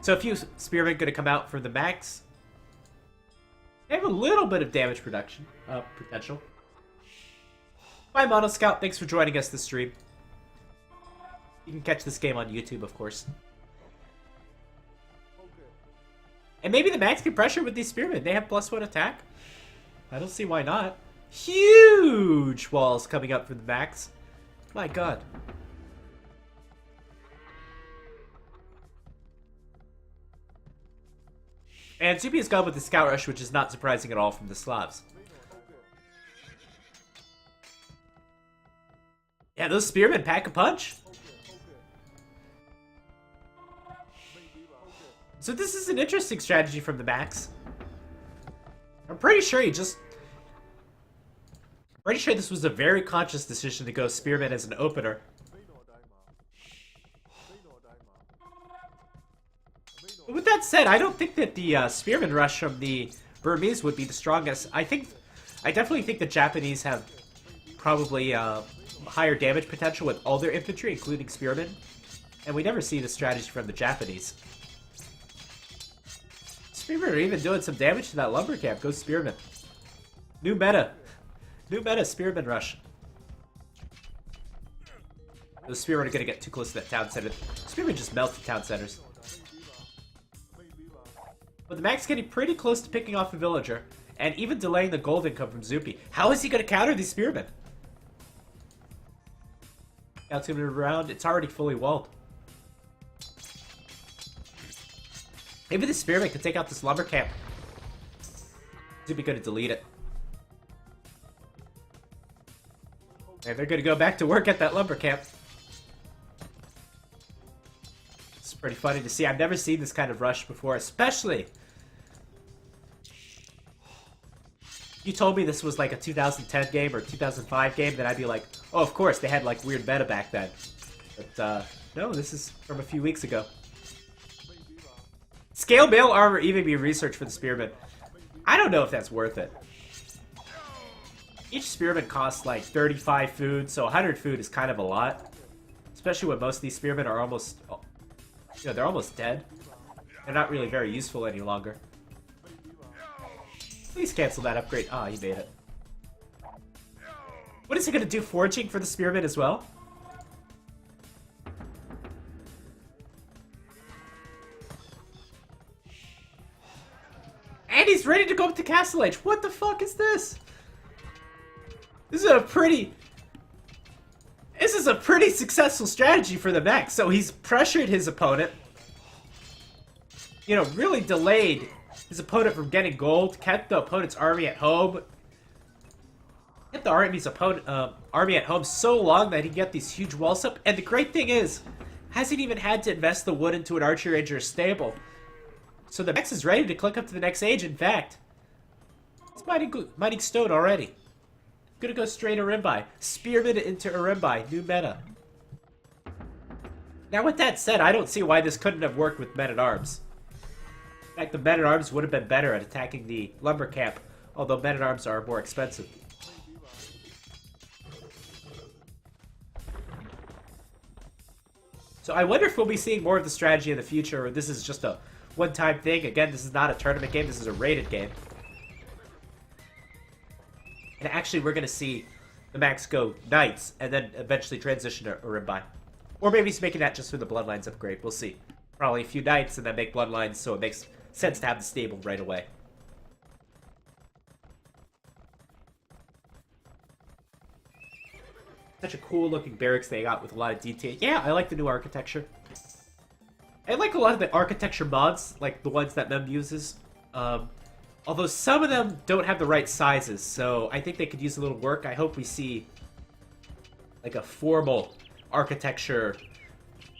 [SPEAKER 1] So a few spearmen gonna come out for the Max. They have a little bit of damage production potential. Bye, Mono Scout. Thanks for joining us this stream. You can catch this game on YouTube, of course. And maybe the Max can pressure with these spearmen. They have +1 attack. I don't see why not. Huge walls coming up for the Max. My god. And Zuppi has gone with the Scout Rush, which is not surprising at all from the Slavs. Yeah, those spearmen pack a punch. So this is an interesting strategy from the Max. I'm pretty sure this was a very conscious decision to go spearmen as an opener. But with that said, I don't think that the spearman rush from the Burmese would be the strongest. I think I definitely think the Japanese have probably higher damage potential with all their infantry, including spearmen. And we never see the strategy from the Japanese. Spearmen are even doing some damage to that lumber camp. Go spearmen. New meta. New meta, spearmen rush. Those spearmen are going to get too close to that town center. Spearmen just melt the town centers. But the Mac's getting pretty close to picking off a villager, and even delaying the gold income from Zuppi. How is he going to counter these spearmen? Now to move around, it's already fully walled. Maybe the spearman could take out this lumber camp. Zuppi going to delete it. And they're going to go back to work at that lumber camp. It's pretty funny to see. I've never seen this kind of rush before, especially... You told me this was like a 2010 game or 2005 game, then I'd be like, oh, of course, they had like weird meta back then. But, no, this is from a few weeks ago. Scale mail armor even be researched for the spearman. I don't know if that's worth it. Each spearman costs like 35 food, so 100 food is kind of a lot. Especially when most of these spearmen are almost, you know, they're almost dead. They're not really very useful any longer. Please cancel that upgrade. Ah, he made it. What is he going to do? Foraging for the spearmen as well? And he's ready to go up to Castle Age. What the fuck is this? This is a pretty successful strategy for the mech. So he's pressured his opponent. You know, really delayed his opponent from getting gold, kept the opponent's army at home. Kept the army at home so long that he get these huge walls up. And the great thing is, hasn't even had to invest the wood into an archer range or stable. So the mech is ready to click up to the next age. In fact, it's mining stone already. Gonna go straight Arimbai. Spearman into Arimbai. New meta. Now with that said, I don't see why this couldn't have worked with men-at-arms. In fact, the men-at-arms would have been better at attacking the lumber camp, although men-at-arms are more expensive. So I wonder if we'll be seeing more of the strategy in the future, or this is just a one-time thing. Again, this is not a tournament game, this is a rated game. And actually, we're going to see the Max go Knights, and then eventually transition to Arimbai. Or maybe he's making that just for the Bloodlines upgrade, we'll see. Probably a few Knights, and then make Bloodlines, so it makes sense to have the stable right away. Such a cool looking barracks they got with a lot of detail. Yeah, I like the new architecture. I like a lot of the architecture mods, like the ones that Mem uses. Although some of them don't have the right sizes, so I think they could use a little work. I hope we see like a formal architecture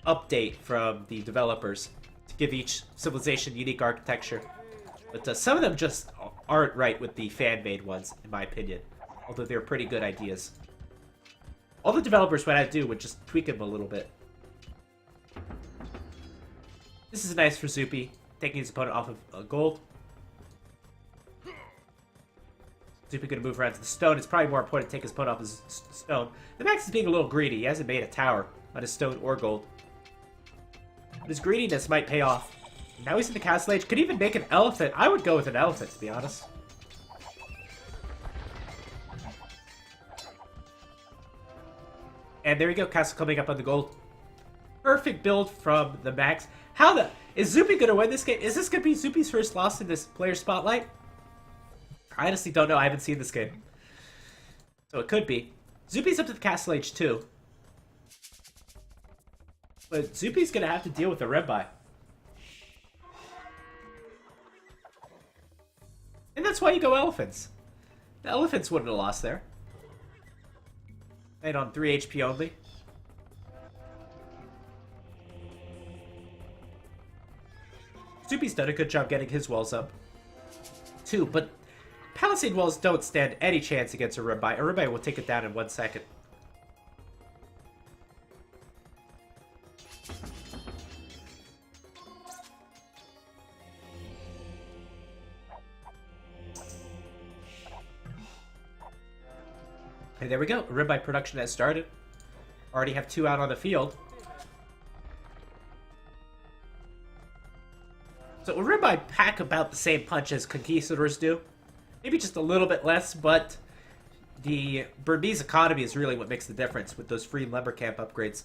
[SPEAKER 1] update from the developers to give each civilization unique architecture. But some of them just aren't right with the fan-made ones, in my opinion. Although they're pretty good ideas. All the developers would have to do would just tweak them a little bit. This is nice for Zuppi, taking his opponent off of gold. Zuppi gonna move around to the stone. It's probably more important to take his opponent off his stone. The Max is being a little greedy. He hasn't made a tower on his stone or gold. But his greediness might pay off. Now he's in the Castle Age. Could even make an elephant. I would go with an elephant, to be honest. And there we go, Castle coming up on the gold. Perfect build from the Max. Is Zuppi gonna win this game? Is this gonna be Zuppi's first loss in this player spotlight? I honestly don't know. I haven't seen this game. So it could be. Zuppi's up to the Castle Age too. But Zuppi's gonna have to deal with the Arimbai. And that's why you go elephants. The elephants wouldn't have lost there. And on 3 HP only. Zuppi's done a good job getting his walls up, too, but Palisade walls don't stand any chance against Arimbai. Arimbai will take it down in 1 second. And there we go. Ribeye production has started. Already have 2 out on the field. So ribeye pack about the same punch as conquistadors do. Maybe just a little bit less, but the Burmese economy is really what makes the difference with those free lumber camp upgrades.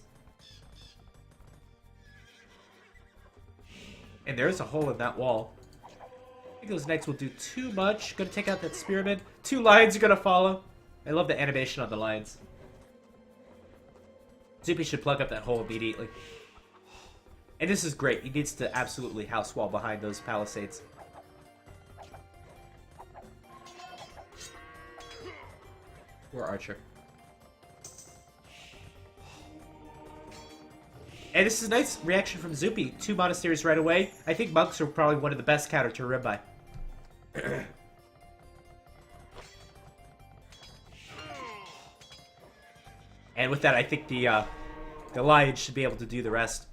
[SPEAKER 1] And there's a hole in that wall. I think those knights will do too much. Gonna take out that spearman. 2 lions are gonna follow. I love the animation on the lions. Zuppi should plug up that hole immediately. And this is great. He needs to absolutely house wall behind those palisades. Poor archer. And this is a nice reaction from Zuppi. 2 monasteries right away. I think monks are probably one of the best counter to ribeye. And with that, I think the lions should be able to do the rest.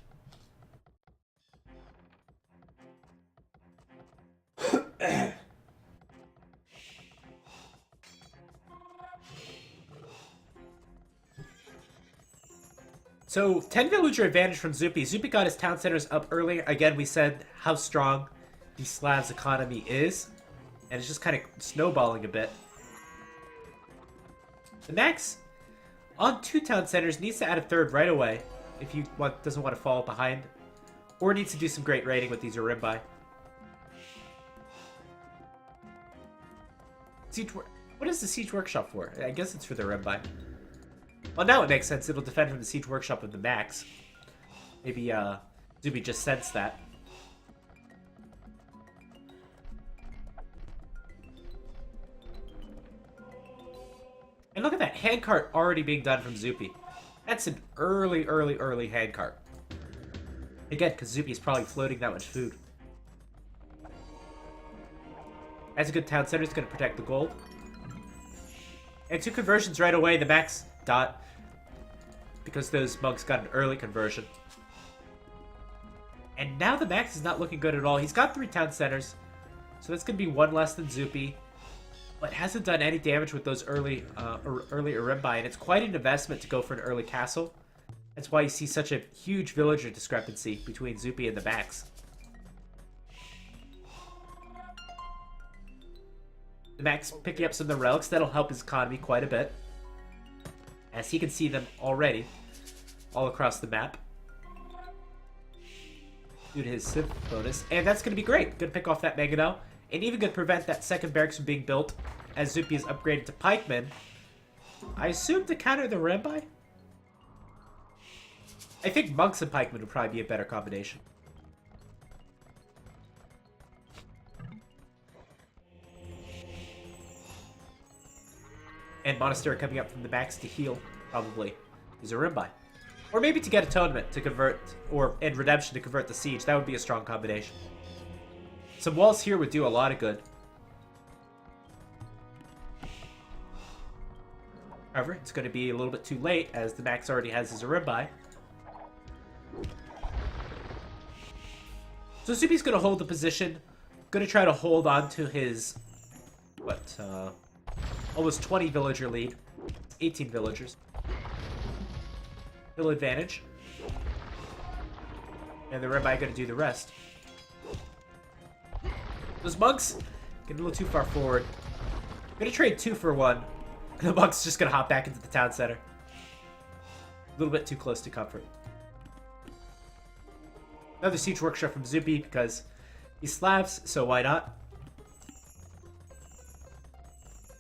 [SPEAKER 1] So, 10 villager advantage from Zuppi. Zuppi got his town centers up earlier. Again, we said how strong the Slavs' economy is. And it's just kind of snowballing a bit. The Max, on 2 town centers, needs to add a 3rd right away. If he doesn't want to fall behind. Or needs to do some great raiding with these Uribai. What is the Siege Workshop for? I guess it's for the Uribai. Well, now it makes sense. It'll defend from the Siege Workshop of the Max. Maybe Zuppi just sensed that. And look at that handcart already being done from Zuppi. That's an early handcart. Again, because Zuppi's probably floating that much food. As a good town center, it's going to protect the gold. And 2 conversions right away. The Max got, because those monks got an early conversion. And now the Max is not looking good at all. He's got 3 town centers, so that's going to be 1 less than Zuppi. But hasn't done any damage with those early Urimbai, and it's quite an investment to go for an early castle. That's why you see such a huge villager discrepancy between Zuppi and the Max. The Max picking up some of the relics. That'll help his economy quite a bit, as he can see them already all across the map due to his Civ bonus. And that's going to be great. Going to pick off that Mangonel, and even going to prevent that second barracks from being built as Zuppi is upgraded to pikemen. I assume to counter the Rambai? I think monks and pikemen would probably be a better combination. And Monastery coming up from the Max to heal, probably, is a Rimbai. Or maybe to get Atonement to convert, and Redemption to convert the Siege. That would be a strong combination. Some walls here would do a lot of good. However, it's going to be a little bit too late, as the Max already has his Rimbai. So Zuppi's going to hold the position. Going to try to hold on to his, almost 20 villager lead. 18 villagers. Hill advantage. And the Rimbai going to do the rest. Those monks getting a little too far forward. Going to trade 2 for 1. And the monk's just going to hop back into the town center. A little bit too close to comfort. Another Siege Workshop from Zuppi because he's Slavs, so why not?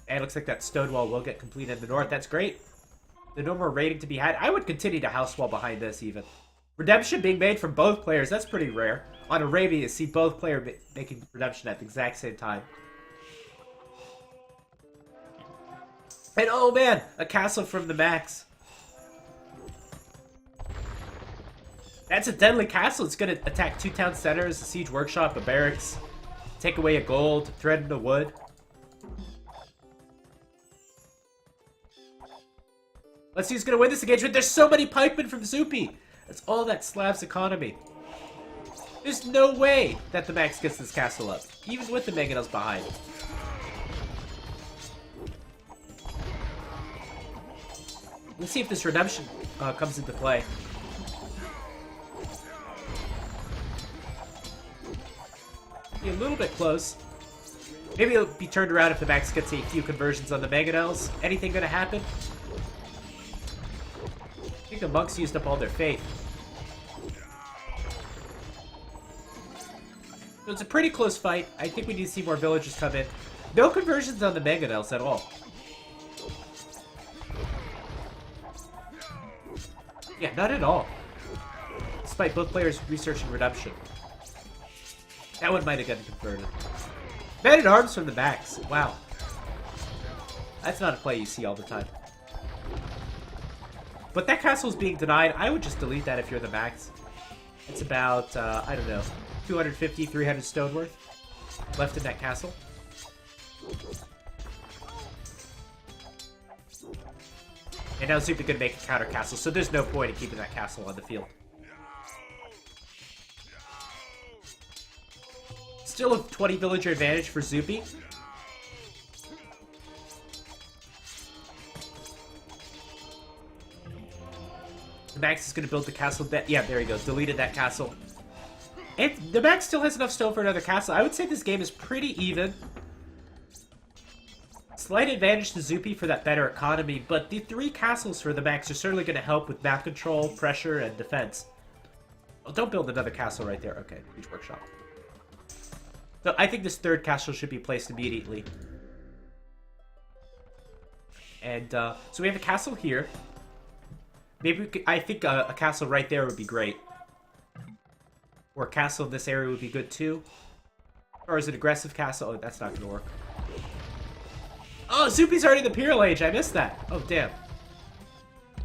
[SPEAKER 1] And it looks like that stone wall will get completed in the north. That's great. There's no more raiding to be had. I would continue to house wall behind this even. Redemption being made from both players. That's pretty rare. On Arabia, you see both players making redemption at the exact same time. And oh man, a castle from the Max. That's a deadly castle. It's going to attack 2 town centers, a siege workshop, a barracks, take away a gold, threaten the wood. Let's see who's going to win this engagement. There's so many pikemen from Zuppi. That's all that Slav's economy. There's no way that the Max gets this castle up, even with the Mangonels behind. Let's see if this redemption comes into play. Be a little bit close. Maybe it'll be turned around if the Max gets a few conversions on the Mangonels. Anything gonna happen? I think the monks used up all their faith. So it's a pretty close fight. I think we need to see more villagers come in. No conversions on the Mangonels at all. Yeah, not at all. Despite both players researching redemption. That one might have gotten converted. Man-at-Arms from the Max. Wow. That's not a play you see all the time. But that castle is being denied. I would just delete that if you're the Max. It's about, I don't know, 250, 300 stone worth left in that castle. And now Zuppi gonna make a counter castle, so there's no point in keeping that castle on the field. Still a 20 villager advantage for Zuppi. The Max is gonna build the castle. Yeah, there you go. Deleted that castle. And the Max still has enough stone for another castle. I would say this game is pretty even. Slight advantage to Zuppi for that better economy, but the 3 castles for the Max are certainly going to help with map control, pressure, and defense. Oh, don't build another castle right there. Okay, Beach Workshop. So I think this 3rd castle should be placed immediately. And so we have a castle here. Maybe we could, I think a castle right there would be great. Or a castle in this area would be good too. Or is it aggressive castle? Oh, that's not going to work. Oh, Zuppi's already in the Imperial Age. I missed that. Oh, damn.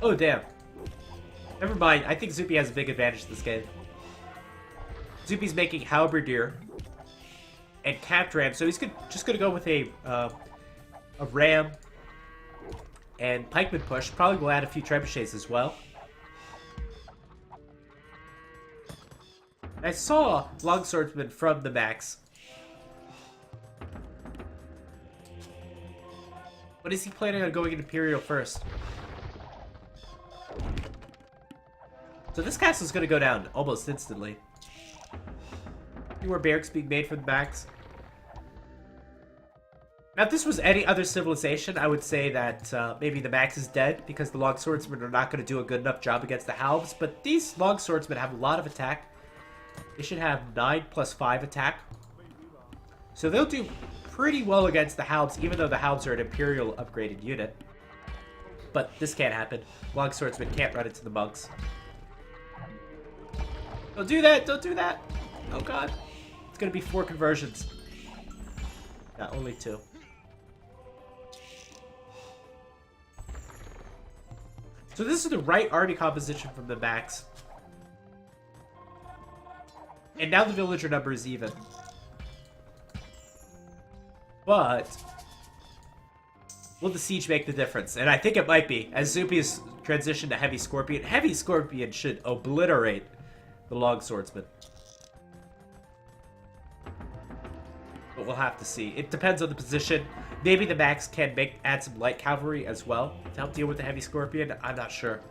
[SPEAKER 1] Oh, damn. Never mind. I think Zuppi has a big advantage this game. Zuppi's making Halberdier and Capped Ram. So he's just going to go with a Ram and Pikeman push. Probably will add a few Trebuchets as well. I saw Longswordsman from the Max. But is he planning on going into Imperial first? So this castle is going to go down almost instantly. Few more barracks being made for the Max. Now, if this was any other civilization, I would say that maybe the Max is dead because the Longswordsmen are not going to do a good enough job against the Halbs. But these Longswordsmen have a lot of attack. They should have 9 plus 5 attack. So they'll do pretty well against the Halbs, even though the Halbs are an Imperial upgraded unit. But this can't happen. Longswordsmen can't run into the monks. Don't do that! Don't do that! Oh god. It's gonna be 4 conversions. Not only 2. So this is the right army composition from the Max. And now the villager number is even. But will the siege make the difference? And I think it might be, as Zuppi's transitioned to Heavy Scorpion. Heavy Scorpion should obliterate the Longswordsman. But we'll have to see. It depends on the position. Maybe the Max can add some light cavalry as well to help deal with the Heavy Scorpion. I'm not sure.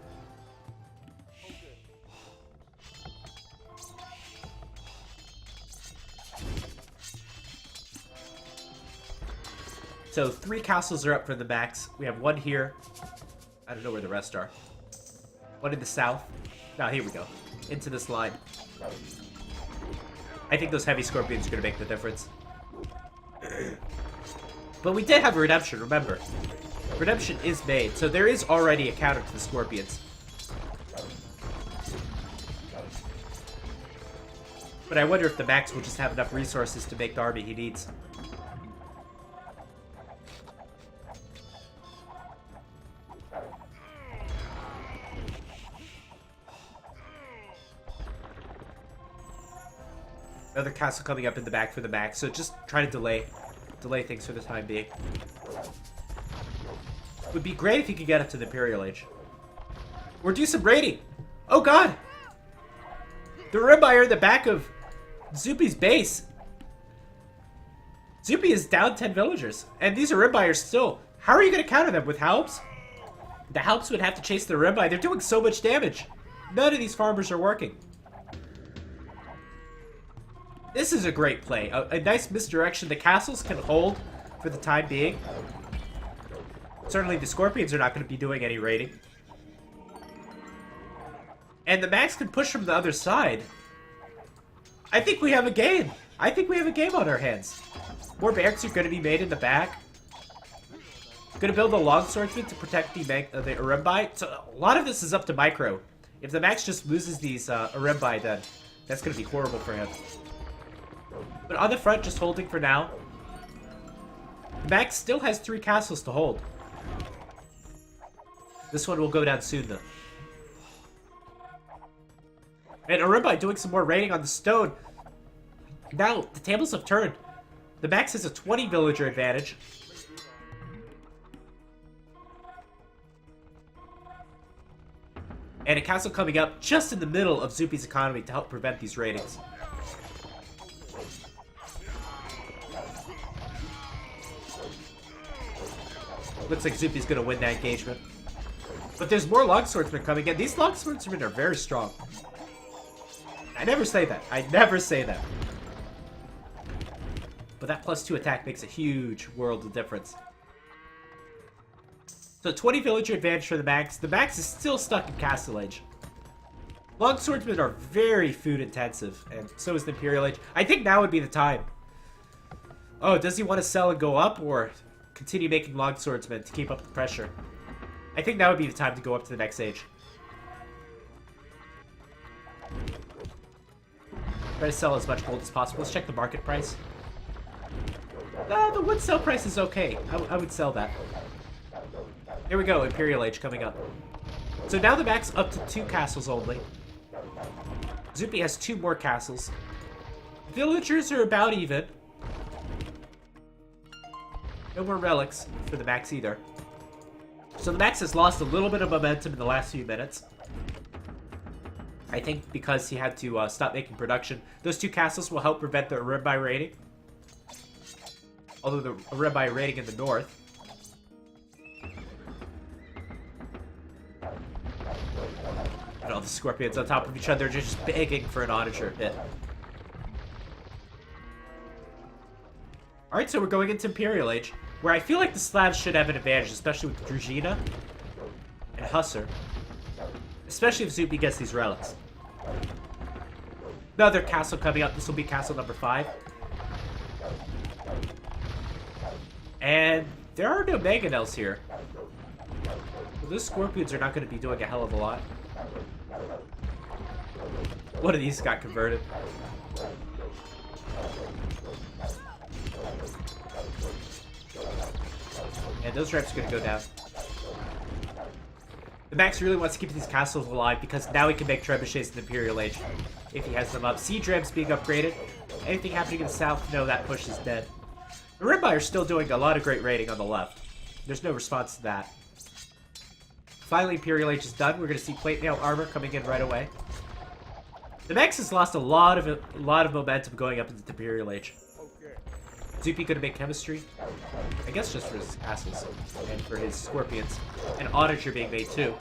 [SPEAKER 1] So 3 castles are up for the Max. We have 1 here. I don't know where the rest are. 1 in the south. Now here we go. Into this line. I think those Heavy Scorpions are going to make the difference. But we did have a redemption, remember. Redemption is made, so there is already a counter to the Scorpions. But I wonder if the Max will just have enough resources to make the army he needs. Another castle coming up in the back for the Max, so just try to delay things for the time being. Would be great if you could get up to the Imperial Age. Or do some raiding! Oh god! The Rimire in the back of Zuppi's base. Zuppi is down 10 villagers. And these are Rimires still. How are you going to counter them? With Halbs? The Halps would have to chase the Rimbai. They're doing so much damage. None of these farmers are working. This is a great play. A nice misdirection. The castles can hold for the time being. Certainly the Scorpions are not going to be doing any raiding. And the Max can push from the other side. I think we have a game. I think we have a game on our hands. More barracks are going to be made in the back. Going to build a longswordsman to protect the Urimbai. So a lot of this is up to Micro. If the Max just loses these Urimbai, then that's going to be horrible for him. But on the front, just holding for now. The Max still has 3 castles to hold. This one will go down soon, though. And Urimbai doing some more raiding on the stone. Now, the tables have turned. The Max has a 20 villager advantage. And a castle coming up just in the middle of Zuppi's economy to help prevent these raidings. Looks like Zuppi's going to win that engagement. But there's more longswordsmen coming in. These longswordsmen are very strong. I never say that. I never say that. But that +2 attack makes a huge world of difference. So 20 villager advantage for the Max. The Max is still stuck in Castle Age. Longswordsmen are very food intensive, and so is the Imperial Age. I think now would be the time. Oh, does he want to sell and go up, or continue making longswordsmen to keep up the pressure? I think now would be the time to go up to the next age. Try to sell as much gold as possible. Let's check the market price. The wood sell price is okay. I would sell that. Here we go, Imperial Age coming up. So now the Max up to 2 castles only. Zuppi has 2 more castles. Villagers are about even. No more relics for the Max either. So the Max has lost a little bit of momentum in the last few minutes. I think because he had to stop making production. Those 2 castles will help prevent the Urimbai raiding. Although the Urimbai raiding in the north. And all the Scorpions on top of each other just begging for an onager hit. Alright, so we're going into Imperial Age, where I feel like the Slavs should have an advantage, especially with Druzhina and Hussar. Especially if Zuppi gets these relics. Another castle coming up. This will be castle number 5. And there are no mangonels here. Well, those Scorpions are not going to be doing a hell of a lot. One of these got converted. And those reps are going to go down. The Max really wants to keep these castles alive because now he can make trebuchets in the Imperial Age if he has them up. Siege Rams being upgraded. Anything happening in the south? No, that push is dead. The Rimbai are still doing a lot of great raiding on the left. There's no response to that. Finally, Imperial Age is done. We're going to see plate mail armor coming in right away. The Max has lost a lot of momentum going up into the Imperial Age. Zuppi going to make chemistry? I guess just for his castles and for his Scorpions. And onager being made too.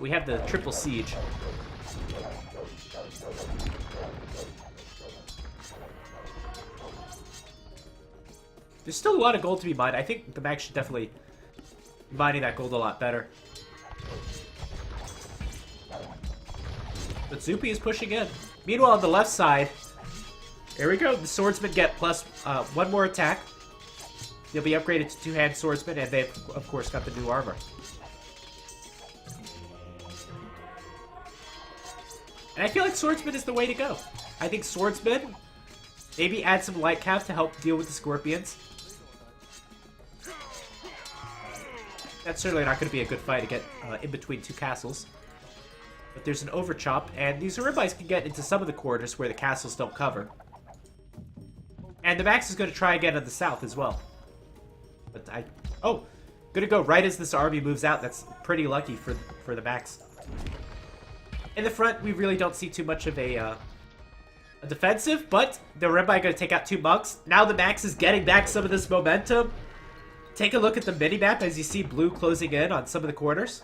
[SPEAKER 1] We have the triple siege. There's still a lot of gold to be mined. I think the Max should definitely be mining that gold a lot better. But Zuppi is pushing in. Meanwhile, on the left side, here we go. The swordsmen get plus 1 more attack. They'll be upgraded to 2-hand swordsmen, and they've, of course, got the new armor. And I feel like swordsman is the way to go. I think swordsman, maybe add some light cav to help deal with the Scorpions. That's certainly not going to be a good fight to get in between 2 castles. But there's an overchop, and these Urimbais can get into some of the corners where the castles don't cover. And the Max is going to try again on the south as well. But oh, gonna go right as this army moves out. That's pretty lucky for the Max. In the front, we really don't see too much of a defensive, but the Urimbais gonna take out 2 monks. Now the Max is getting back some of this momentum. Take a look at the mini-map as you see blue closing in on some of the corners.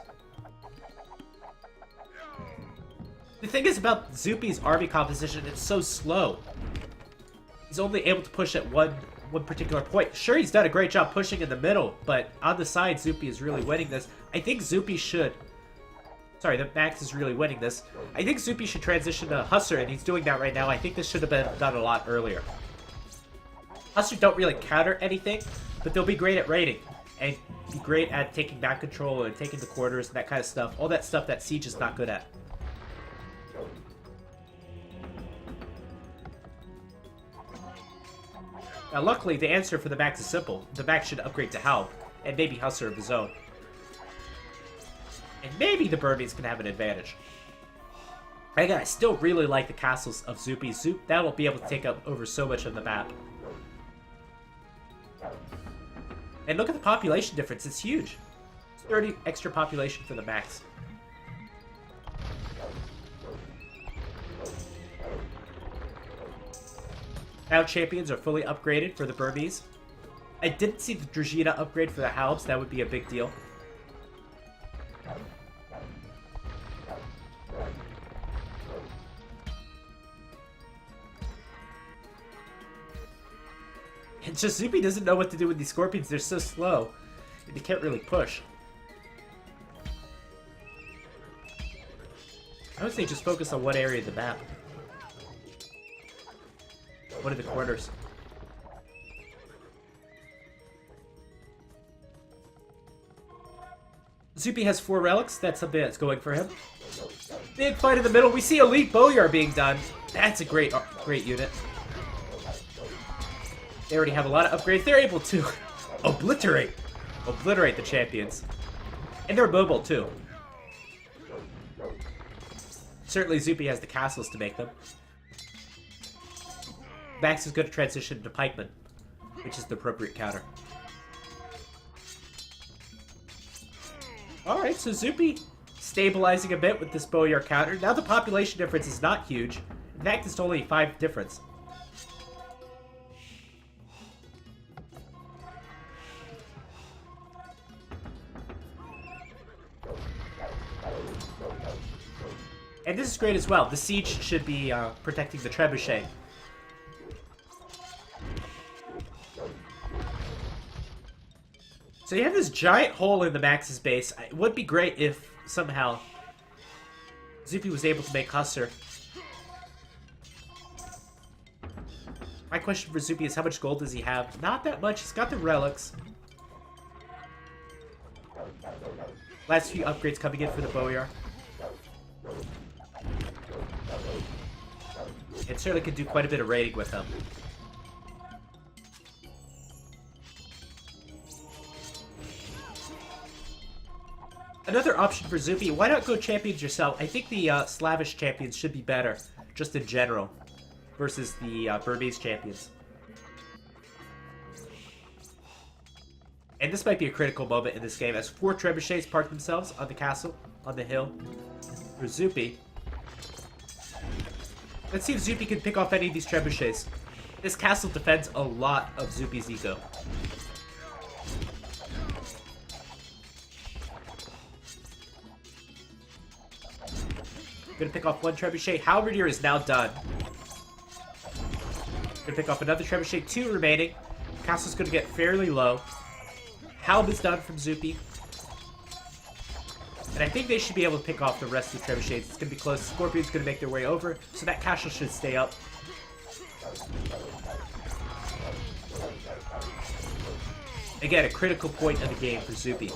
[SPEAKER 1] The thing is about Zuppi's army composition, it's so slow. He's only able to push at one particular point. Sure, he's done a great job pushing in the middle, but on the side, Zuppi is really winning this. I think Zuppi should... Sorry, the Max is really winning this. I think Zuppi should transition to Hussar, and he's doing that right now. I think this should have been done a lot earlier. Hussar don't really counter anything, but they'll be great at raiding. And be great at taking back control and taking the quarters and that kind of stuff. All that stuff that Siege is not good at. Now, luckily, the answer for the Max is simple. The Max should upgrade to Halb, and maybe Hussar of his own. And maybe the Burmese can have an advantage. Again, I still really like the castles of Zuppi. That will be able to take up over so much of the map. And look at the population difference. It's huge. It's 30 extra population for the Max. Now champions are fully upgraded for the Burmese. I didn't see the Dragina upgrade for the Halbs. That would be a big deal. It's just Zuppi doesn't know what to do with these Scorpions. They're so slow. And they can't really push. I would say just focus on one area of the map. One of the corners. Zuppi has 4 relics. That's something that's going for him. Big fight in the middle. We see Elite Boyar being done. That's a great unit. They already have a lot of upgrades. They're able to obliterate the champions. And they're mobile too. Certainly Zuppi has the castles to make them. Max is going to transition to Pikeman, which is the appropriate counter. Alright, so Zuppi stabilizing a bit with this Boyar counter. Now the population difference is not huge. In fact, it's only 5 difference. And this is great as well. The Siege should be protecting the Trebuchet. So you have this giant hole in the Max's base. It would be great if somehow Zuppi was able to make Hussar. My question for Zuppi is how much gold does he have? Not that much. He's got the relics. Last few upgrades coming in for the Boyar. It certainly could do quite a bit of raiding with them. Another option for Zuppi, why not go champions yourself? I think the Slavish champions should be better, just in general, versus the Burmese champions. And this might be a critical moment in this game, as 4 trebuchets park themselves on the castle, on the hill, for Zuppi. Let's see if Zuppi can pick off any of these trebuchets. This castle defends a lot of Zuppi's ego. Gonna pick off 1 trebuchet. Halberdier is now done. Gonna pick off another trebuchet. 2 remaining. Castle's gonna get fairly low. Halb is done from Zuppi. And I think they should be able to pick off the rest of the trebuchets. It's gonna be close. Scorpion's gonna make their way over, so that castle should stay up. Again, a critical point of the game for Zuppi.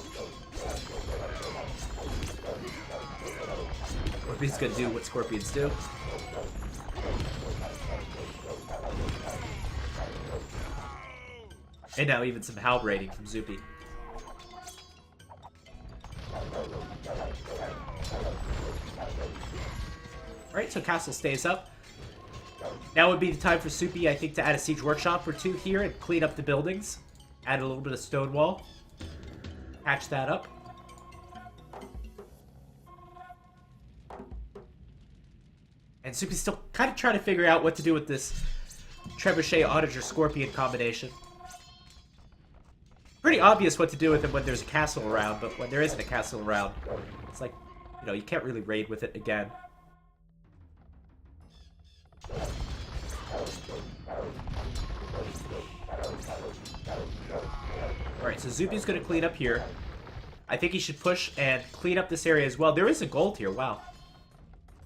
[SPEAKER 1] Scorpion's gonna do what Scorpions do. And now even some Halb raiding from Zuppi. Alright, so castle stays up. Now would be the time for Zuppi, I think, to add a siege workshop or 2 here and clean up the buildings. Add a little bit of stone wall. Patch that up. And Zuppi's still kind of trying to figure out what to do with this Trebuchet Onager Scorpion combination. pretty obvious what to do with them when there's a castle around, but when there isn't a castle around, it's like, you know, you can't really raid with it again. Alright, so Zuppi's going to clean up here. I think he should push and clean up this area as well. There is a gold here, wow.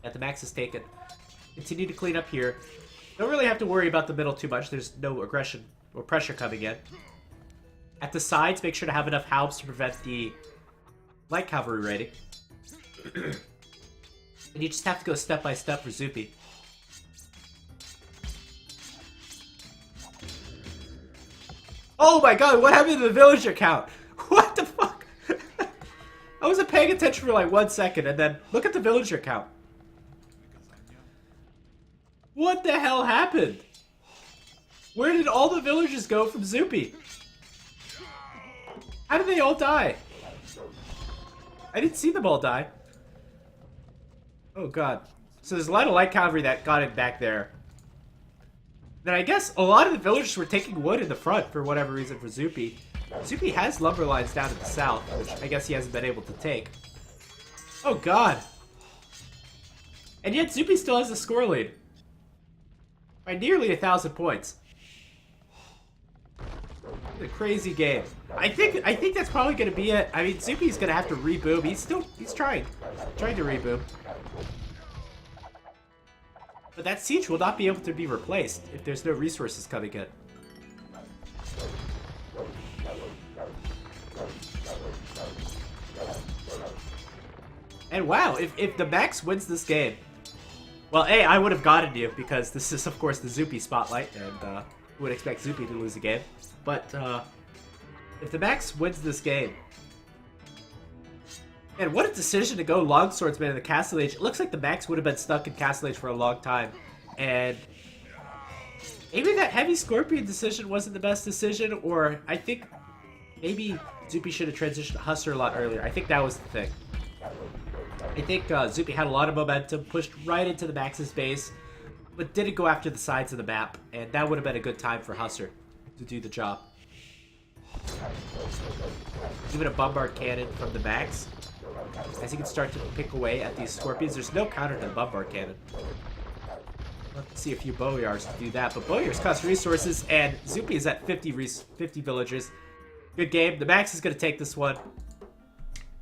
[SPEAKER 1] That the max is taken. Continue to clean up here. Don't really have to worry about the middle too much. There's no aggression or pressure coming in. At the sides, make sure to have enough halbs to prevent the light cavalry raiding. And you just have to go step by step for Zuppi. Oh my god, what happened to the villager count? What the fuck? I wasn't paying attention for like 1 second, and then look at the villager count. What the hell happened? Where did all the villagers go from Zuppi? How did they all die? I didn't see them all die. Oh god. So there's a lot of light cavalry that got it back there. Then I guess a lot of the villagers were taking wood in the front for whatever reason for Zuppi. Zuppi has lumber lines down in the south, which I guess he hasn't been able to take. Oh god. And yet Zuppi still has the score lead. By nearly 1,000 points. It's a crazy game. I think that's probably gonna be it. I mean, Zuppi's gonna have to reboom. He's trying to reboom. But that siege will not be able to be replaced if there's no resources coming in. And wow, if the Max wins this game, well, A, I would have gotten you because this is, of course, the Zuppi spotlight, and who would expect Zuppi to lose a game. But if the Max wins this game, and what a decision to go Longswordsman in the Castle Age. It looks like the Max would have been stuck in Castle Age for a long time. And maybe that Heavy Scorpion decision wasn't the best decision, or I think maybe Zuppi should have transitioned to Hussar a lot earlier. I think that was the thing. I think Zuppi had a lot of momentum, pushed right into the Max's base, but didn't go after the sides of the map, and that would have been a good time for Hussar to do the job. Even a bombard cannon from the Max, as he can start to pick away at these scorpions. There's no counter to the bombard cannon. Let's see a few bowyars to do that, but bowyars cost resources, and Zuppi is at 50 villagers. Good game. The Max is going to take this one.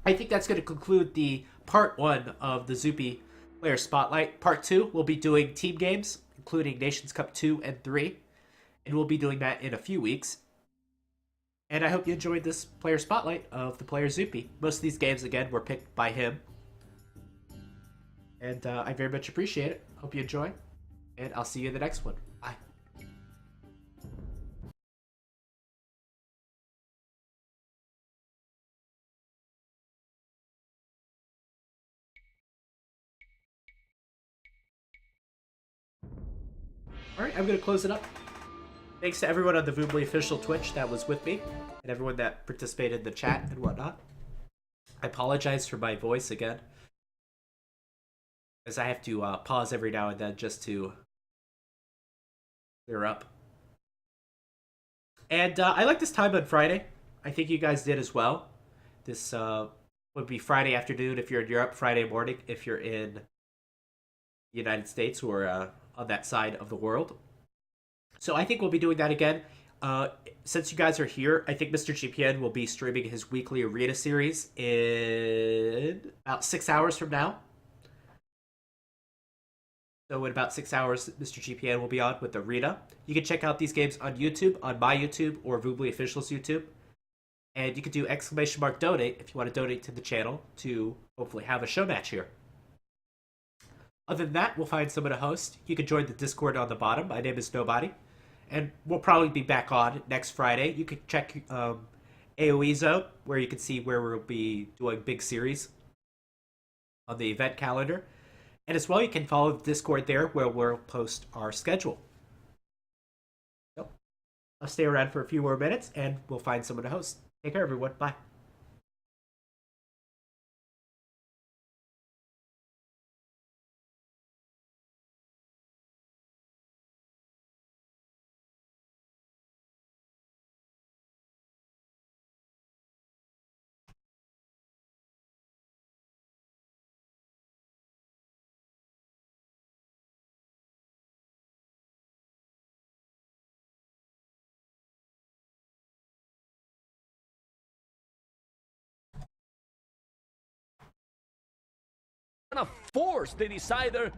[SPEAKER 1] I think that's going to conclude the part 1 of the Zuppi player spotlight. Part 2, we'll be doing team games, including Nations Cup 2 and 3, and we'll be doing that in a few weeks. And I hope you enjoyed this player spotlight of the player Zuppi. Most of these games, again, were picked by him. And I very much appreciate it. Hope you enjoy. And I'll see you in the next one. Bye. Alright, I'm going to close it up. Thanks to everyone on the Voobly official Twitch that was with me, and everyone that participated in the chat and whatnot. I apologize for my voice again, as I have to pause every now and then just to clear up. And I like this time on Friday. I think you guys did as well. This would be Friday afternoon if you're in Europe, Friday morning if you're in the United States or on that side of the world. So I think we'll be doing that again. Since you guys are here, I think Mr. GPN will be streaming his weekly arena series in about 6 hours from now. So in about 6 hours, Mr. GPN will be on with arena. You can check out these games on YouTube, on my YouTube, or Voobly Official's YouTube. And you can do ! Donate if you want to donate to the channel to hopefully have a show match here. Other than that, we'll find someone to host. You can join the Discord on the bottom. My name is Nobody. And we'll probably be back on next Friday. You can check AoE Zone, where you can see where we'll be doing big series on the event calendar. And as well, you can follow the Discord there, where we'll post our schedule. So, I'll stay around for a few more minutes, and we'll find someone to host. Take care, everyone. Bye.
[SPEAKER 2] force the decider.